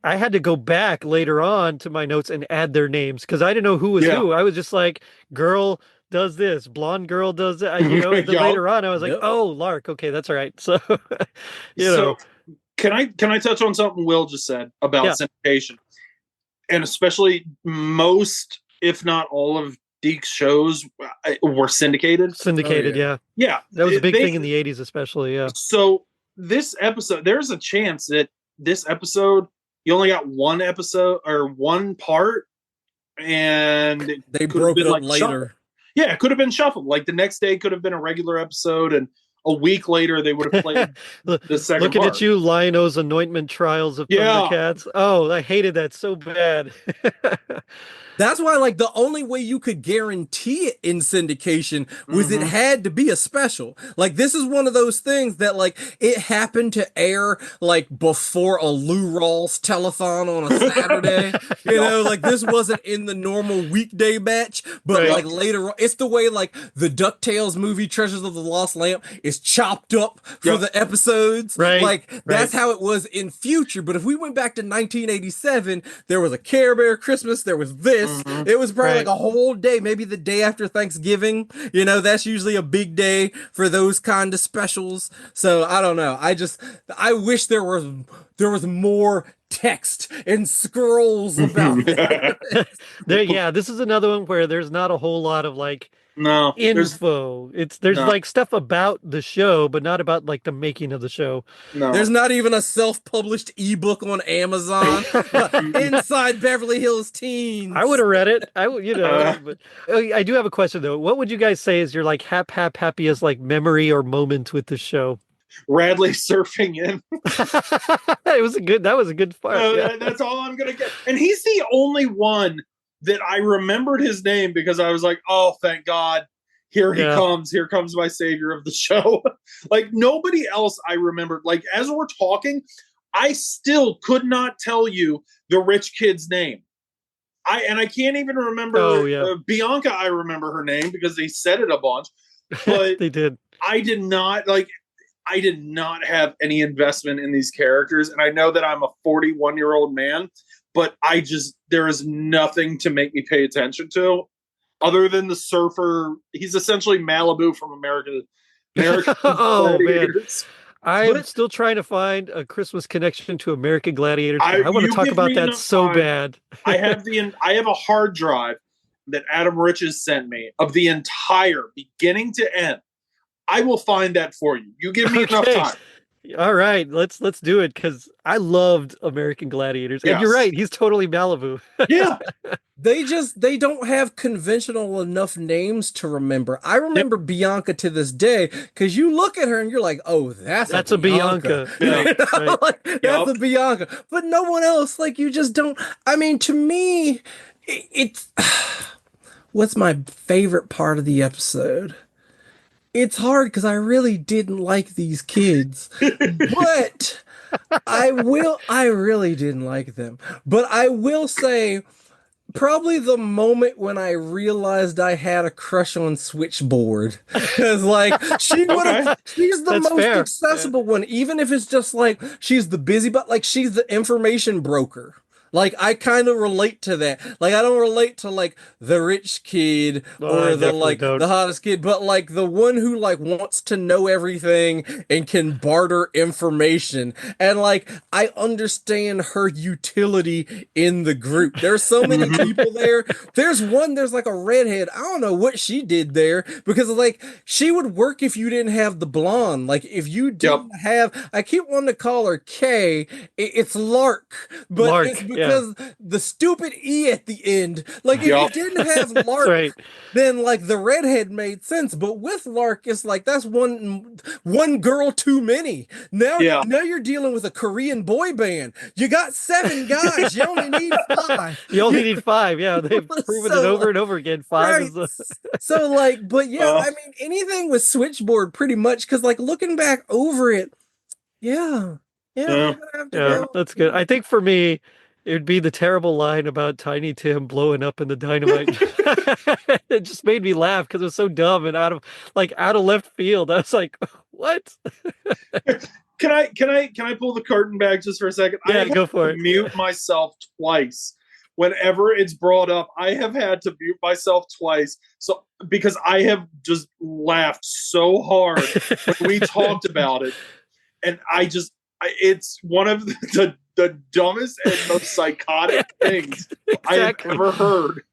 had to go back later on to my notes and add their names, because I didn't know who was who. I was just like, girl does this, blonde girl does that, later on I was like, oh, Lark, okay, that's all right. So, So can I touch on something Will just said about syndication? And especially most, if not all of Deke's shows were syndicated. Yeah. That was a big thing in the 80s, especially. So this episode, there's a chance that this episode, you only got 1 episode or 1 part, and they broke it up later. Shuffled. Yeah, it could have been shuffled. Like the next day could have been a regular episode, and a week later they would have played the second Looking part. at you, Lionel's Anointment Trials of Thundercats. Oh, I hated that so bad. That's why, like, the only way you could guarantee it in syndication was it had to be a special. Like, this is one of those things that, like, it happened to air, like, before a Lou Rawls telethon on a Saturday. You know, like, this wasn't in the normal weekday batch, but, like, later on, it's the way, like, the DuckTales movie Treasures of the Lost Lamp is chopped up for the episodes. Like, that's how it was in future. But if we went back to 1987, there was a Care Bear Christmas, there was this. It was probably like a whole day, maybe the day after Thanksgiving. You know, that's usually a big day for those kind of specials. So I don't know. I wish there was more text and scrolls about that. This is another one where there's not a whole lot of like info. There's like stuff about the show, but not about like the making of the show. There's not even a self-published ebook on Amazon. Inside Beverly Hills Teens. I would have read it. But I do have a question though. What would you guys say is your like happiest like memory or moment with the show? Radley surfing in. That was a good part. That's all I'm gonna get. And he's the only one that I remembered his name, because I was like, oh, thank God. Here he comes. Here comes my savior of the show. Like, nobody else I remembered. Like, as we're talking, I still could not tell you the rich kid's name. I can't even remember Bianca. I remember her name because they said it a bunch. But they did. I did not, like, I did not have any investment in these characters. And I know that I'm a 41-year-old man, but there is nothing to make me pay attention to other than the surfer. He's essentially Malibu from American Oh, man. Gladiators. I'm still trying to find a Christmas connection to American Gladiators. I want to You talk give about me that enough so time. bad. I have a hard drive that Adam Riches sent me of the entire beginning to end. I will find that for you. You give me enough Okay. time. All right, let's do it because I loved American Gladiators. And you're Yes. right, he's totally Malibu. Yeah. They don't have conventional enough names to remember. I remember Bianca to this day because you look at her and you're like, oh, that's a Bianca. Yeah, You know, right. like, that's a Bianca. But no one else, like you just don't. I mean, to me, it's what's my favorite part of the episode? It's hard because I really didn't like these kids, but I really didn't like them. But I will say, probably the moment when I realized I had a crush on Switchboard. Because, like, she's the That's most fair. accessible one, even if it's just like she's the busy, but like she's the information broker. Like, I kind of relate to that. Like, I don't relate to like the rich kid I or the definitely like don't. the hottest kid, but like the one who like wants to know everything and can barter information. And like, I understand her utility in the group. There's so many people there. There's like a redhead. I don't know what she did there because like she would work if you didn't have the blonde. Like if you didn't have, I keep wanting to call her Kay. It's Lark, but Lark, it's because the stupid E at the end. Like if you didn't have Lark, right. then like the redhead made sense. But with Lark, it's like that's one girl too many. Now you're dealing with a Korean boy band. You got 7 guys. You only need 5. You only need 5. Yeah, they've proven it over and over again. 5 is the So like, but yeah, I mean anything with Switchboard pretty much because like looking back over it, I'm gonna have to go. that's good. I think for me, it would be the terrible line about Tiny Tim blowing up in the dynamite. It just made me laugh because it was so dumb and out of left field. I was like, what? Can I pull the curtain back just for a second? Yeah, I have go for to it. mute myself twice. Whenever it's brought up, I have had to mute myself twice. So because I have just laughed so hard when we talked about it. And it's one of the dumbest and most psychotic things I have ever heard.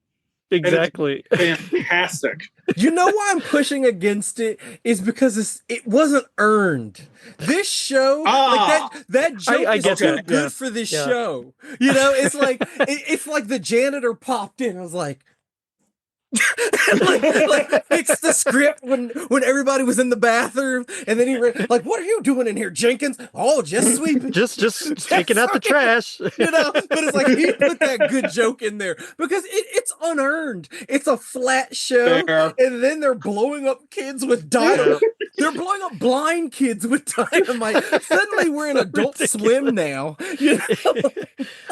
Exactly. Fantastic. You know why I'm pushing against it is because it wasn't earned. This show, like that joke I is get too that. good Yeah. for this Yeah. show. You know, it's like it's like the janitor popped in. I was like, like fix the script when everybody was in the bathroom, and then he read like, "What are you doing in here, Jenkins?" Oh, just sweeping, just taking out the trash. you know. But it's like he put that good joke in there because it's unearned. It's a flat show, and then they're blowing up kids with dynamite. They're blowing up blind kids with dynamite. Suddenly, we're in Adult Swim now. You know?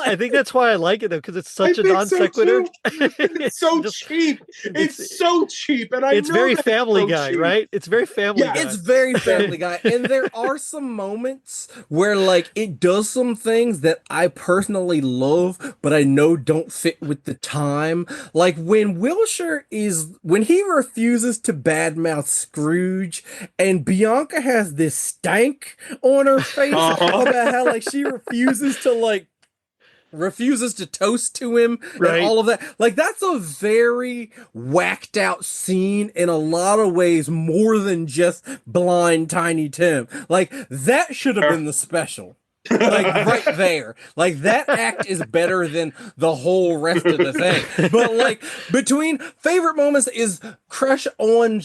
I think that's why I like it though, because it's such a non sequitur. It's so cheap. It's so cheap, and it's very Family Guy, right? It's very Family Guy. It's very Family Guy, and there are some moments where like it does some things that I personally love, but I know don't fit with the time. Like when when he refuses to badmouth Scrooge, and Bianca has this stank on her face about how like she refuses to toast to him and all of that. Like that's a very whacked out scene in a lot of ways, more than just blind Tiny Tim. Like that should have been the special. Like right there. Like that act is better than the whole rest of the thing. But like between favorite moments is crush on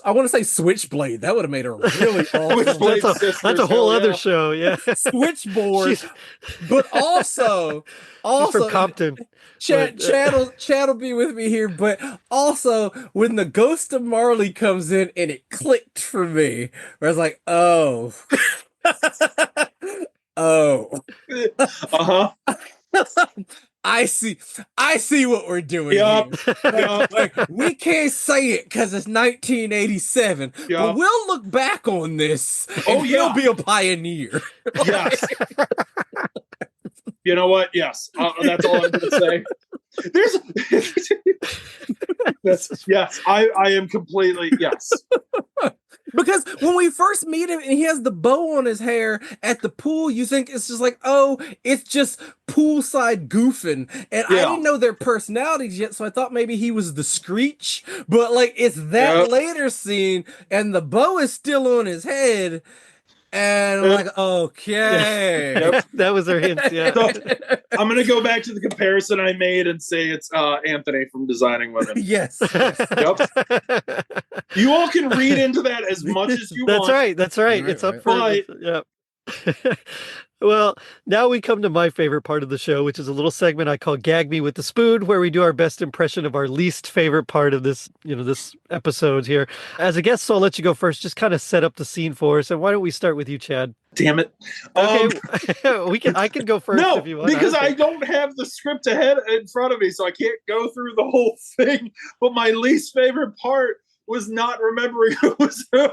I want to say Switchblade. That would have made her really awesome. That's a whole other show, yeah. Switchboard. But also from Compton. Chad will be with me here, but also when the ghost of Marley comes in and it clicked for me, where I was like, oh. Oh. I see what we're doing Yup. here. Like, we can't say it because it's 1987, but Yup. we'll look back on this and Oh, he'll yeah. be a pioneer. Yes. You know what? Yes. That's all I'm going to say. Yes. I am completely, yes. Because when we first meet him and he has the bow on his hair at the pool, you think it's just like, oh, it's just poolside goofing. And I didn't know their personalities yet, so I thought maybe he was the Screech. But like, it's that later scene, and the bow is still on his head. And I'm like, okay. Yep, that was our hint. Yeah. So, I'm going to go back to the comparison I made and say it's Anthony from Designing Women. Yes. Yep. You all can read into that as much as you want. That's right. It's up for Yep. Well, now we come to my favorite part of the show, which is a little segment I call Gag Me with the Spoon, where we do our best impression of our least favorite part of this, this episode here. As a guest, so I'll let you go first. Just kind of set up the scene for us. And why don't we start with you, Chad? Damn it. Okay, I can go first if you want. Because I don't have the script ahead in front of me, so I can't go through the whole thing. But my least favorite part was not remembering who was who.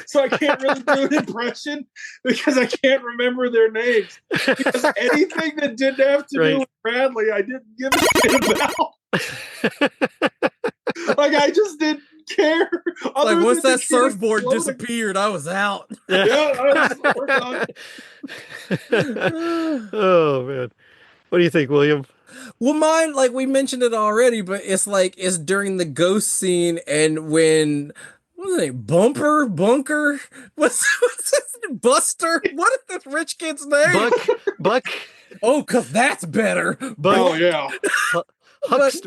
So I can't really do an impression because I can't remember their names. Because anything that didn't have to do with Bradley, I didn't give a shit about. Like, I just didn't care. Like, once that surfboard disappeared, I was out. Oh, man. What do you think, William? Well, mine, like we mentioned it already, but it's like it's during the ghost scene and when what was it? Bunker? What's his name? Buster? What is this rich kid's name? Buck. Oh, cause that's better. Buck. Oh yeah.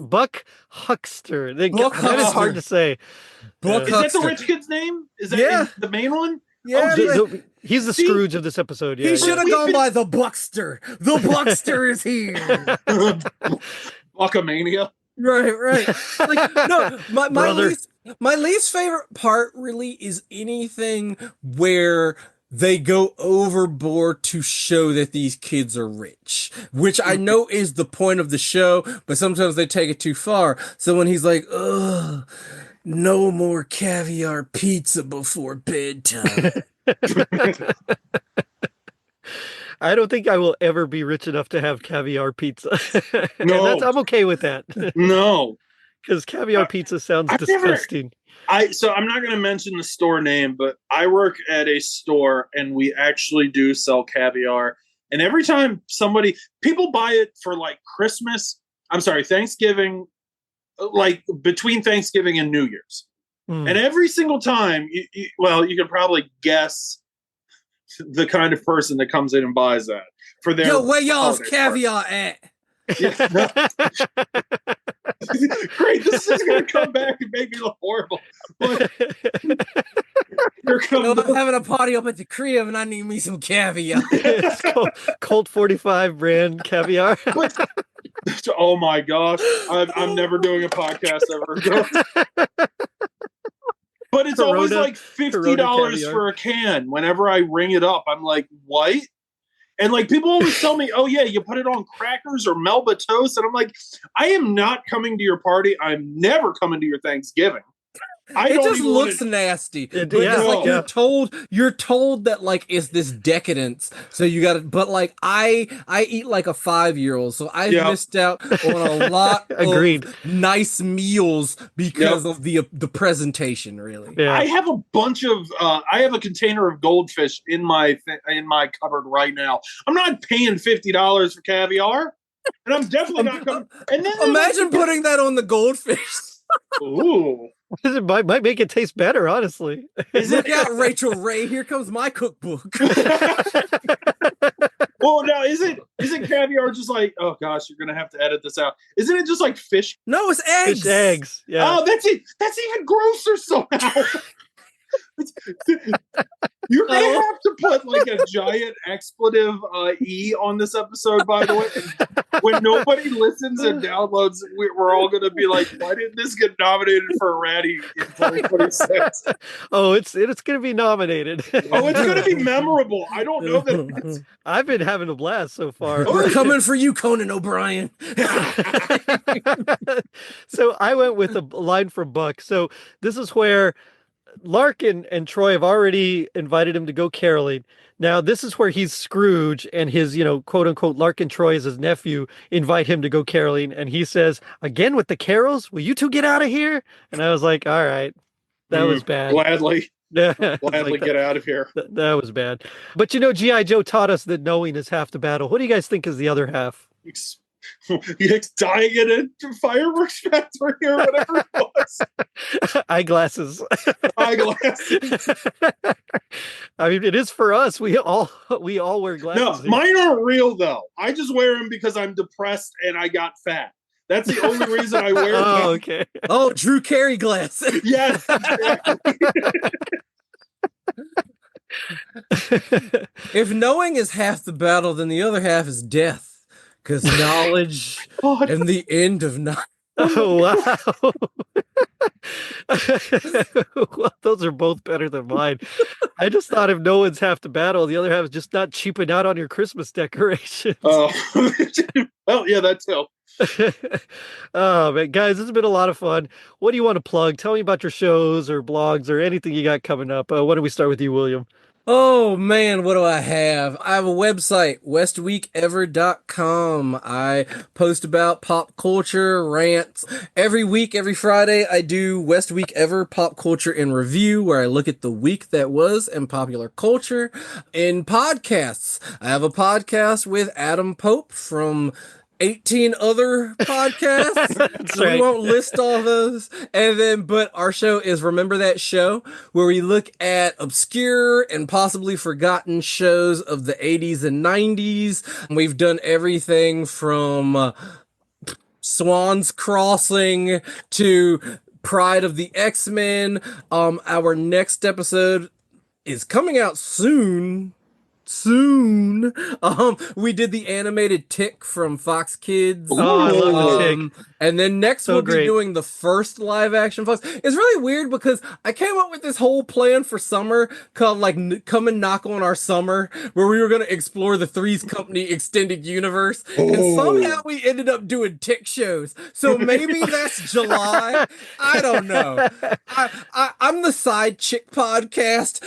Buck Huckster. That is hard to say. Buck Is that the rich kid's name? Is that the main one? Yeah, he's the Scrooge of this episode. Yeah, he should have gone by the Buckster. The Buckster is here. Buckamania. Right. Like, no, my least favorite part really is anything where they go overboard to show that these kids are rich, which I know is the point of the show, but sometimes they take it too far. So when he's like, ugh, no more caviar pizza before bedtime. I don't think I will ever be rich enough to have caviar pizza. No. I'm okay with that. No. Because caviar pizza sounds disgusting. So I'm not going to mention the store name, but I work at a store and we actually do sell caviar. And every time people buy it for like Thanksgiving, like between Thanksgiving and New Year's. And every single time, you can probably guess the kind of person that comes in and buys that for their. Yo, where y'all's caviar at? Great, this is going to come back and make me look horrible. But I'm having a party up at the crib and I need me some caviar. It's Colt 45 brand caviar. Oh my gosh, I'm never doing a podcast ever again. But it's always like $50 for a can. Whenever I ring it up, I'm like, what? And like people always tell me, oh yeah, you put it on crackers or Melba toast. And I'm like, I am not coming to your party. I'm never coming to your Thanksgiving. It just looks nasty. But it's like you're told that like it's this decadence. So you got to, but like I eat like a 5-year-old, so I missed out on a lot of nice meals because of the presentation. Really, I have a bunch of I have a container of goldfish in my cupboard right now. I'm not paying $50 for caviar, and I'm definitely not coming. And then imagine putting that on the goldfish. Ooh. It might make it taste better, honestly. Look out, Rachel Ray. Here comes my cookbook. Well, now isn't caviar just like, oh gosh, you're gonna have to edit this out. Isn't it just like fish? No, it's eggs. Fish eggs. Yeah. Oh, that's it. That's even grosser somehow. You're gonna have to put like a giant expletive E on this episode, by the way. And when nobody listens and downloads, we're all gonna be like, "Why didn't this get nominated for a Ratty in 2026?" Oh, it's gonna be nominated. Oh, it's gonna be memorable. I don't know that. I've been having a blast so far. We're coming for you, Conan O'Brien. So I went with a line from Buck. So this is where Larkin and Troy have already invited him to go caroling. Now, this is where he's Scrooge and his, quote unquote, Larkin Troy as his nephew invite him to go caroling. And he says, "Again with the carols? Will you two get out of here?" And I was like, all right, that was bad. Gladly. Yeah, Gladly like get out of here. That was bad. But G.I. Joe taught us that knowing is half the battle. What do you guys think is the other half? He's dying in a fireworks factory or whatever it was. Eyeglasses. Eyeglasses. I mean, it is for us. We all wear glasses. No, mine aren't real though. I just wear them because I'm depressed and I got fat. That's the only reason I wear them. Oh, okay. Oh, Drew Carey glasses. Yes, exactly. If knowing is half the battle, then the other half is death. Because knowledge and the end of knowledge. Oh, wow. Well, those are both better than mine. I just thought if no one's half the battle, the other half is just not cheaping out on your Christmas decorations. Oh, well, yeah, that's too. Oh, man, guys, this has been a lot of fun. What do you want to plug? Tell me about your shows or blogs or anything you got coming up. Why don't we start with you, William? Oh man, what do I have? I have a website, westweekever.com. I post about pop culture, rants. Every week, every Friday, I do West Week Ever Pop Culture in Review, where I look at the week that was in popular culture. In podcasts, I have a podcast with Adam Pope from 18 other podcasts. So we won't list all those. But our show is Remember That Show, where we look at obscure and possibly forgotten shows of the 80s and 90s. We've done everything from Swan's Crossing to Pride of the X-Men. Our next episode is coming out soon. We did the animated Tick from Fox Kids. Oh, I love the Tick. And then next So we'll great. be doing the first live action Fox. It's really weird because I came up with this whole plan for summer called Come and Knock on Our Summer, where we were going to explore the Three's Company extended universe. And somehow we ended up doing Tick shows. So maybe that's July. I don't know. I'm the side chick podcast.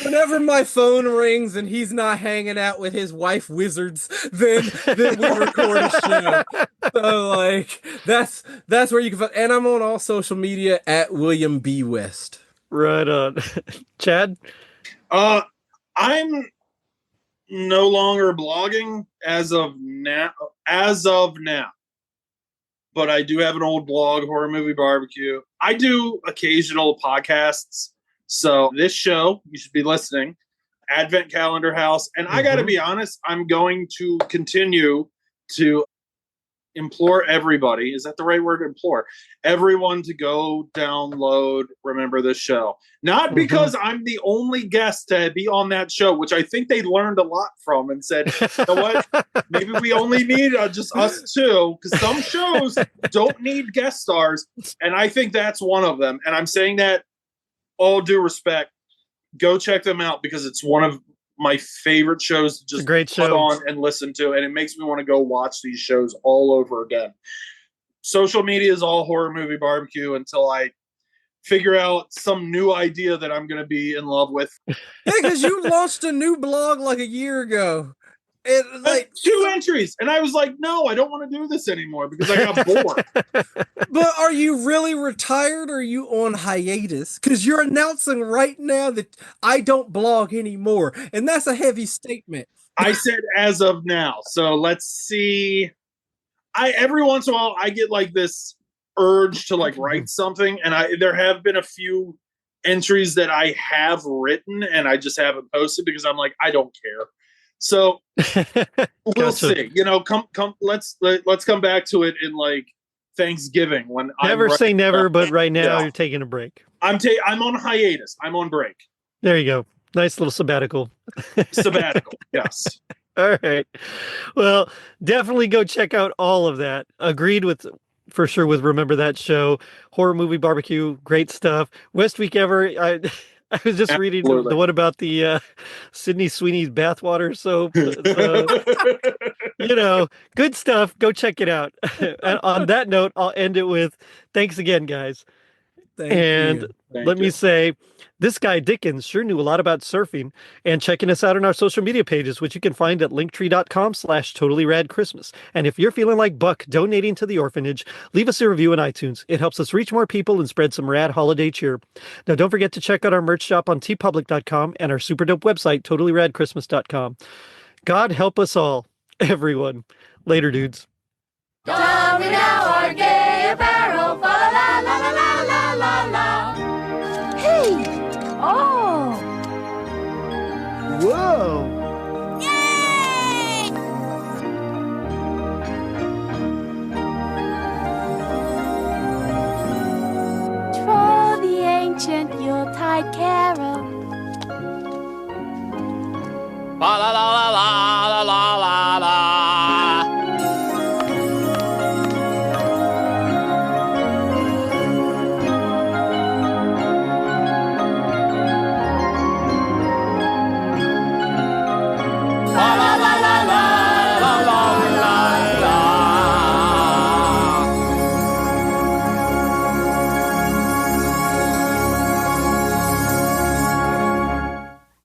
Whenever my phone rings and he's not hanging out with his wife wizards, then we record a show. So that's where you can find. And I'm on all social media at William B. West. Right on. Chad? I'm no longer blogging as of now. But I do have an old blog, Horror Movie BBQ. I do occasional podcasts. So this show, you should be listening. Advent Calendar House. And I got to be honest, I'm going to continue to implore everybody. Is that the right word? Implore everyone to go download Remember This Show. Not because I'm the only guest to be on that show, which I think they learned a lot from and said, you know what? Maybe we only need just us two, because some shows don't need guest stars. And I think that's one of them. And I'm saying that all due respect. Go check them out because it's one of my favorite shows to just put on and listen to. And it makes me want to go watch these shows all over again. Social media is all Horror Movie BBQ until I figure out some new idea that I'm going to be in love with. Yeah, because you launched a new blog like a year ago. It, 2 entries. And I was like, no, I don't want to do this anymore because I got bored. But are you really retired or are you on hiatus? Because you're announcing right now that I don't blog anymore. And that's a heavy statement. I said as of now. So let's see. Every once in a while, I get like this urge to write something. And there have been a few entries that I have written and I just haven't posted because I'm like, I don't care. So we'll see. Come. Let's come back to it in Thanksgiving when Never say never, but right now Yeah. you're taking a break. I'm on hiatus. I'm on break. There you go. Nice little sabbatical. Sabbatical. Yes. All right. Well, definitely go check out all of that. Agreed with for sure with Remember That Show, Horror Movie Barbecue, great stuff. Best week ever. I was just reading Absolutely. the one about the Sydney Sweeney's bathwater soap. So, good stuff. Go check it out. And on that note, I'll end it with thanks again, guys. Thank And you. let me say, this guy Dickens sure knew a lot about surfing and checking us out on our social media pages, which you can find at linktree.com/totallyradchristmas. And if you're feeling like Buck donating to the orphanage, leave us a review in iTunes. It helps us reach more people and spread some rad holiday cheer. Now, don't forget to check out our merch shop on tpublic.com and our super dope website, totallyradchristmas.com. God help us all, everyone. Later, dudes. Don we now our gay apparel, fa la la la la la la la. Hey! Oh! Whoa. Yay! For the ancient Yuletide carol. Ba la la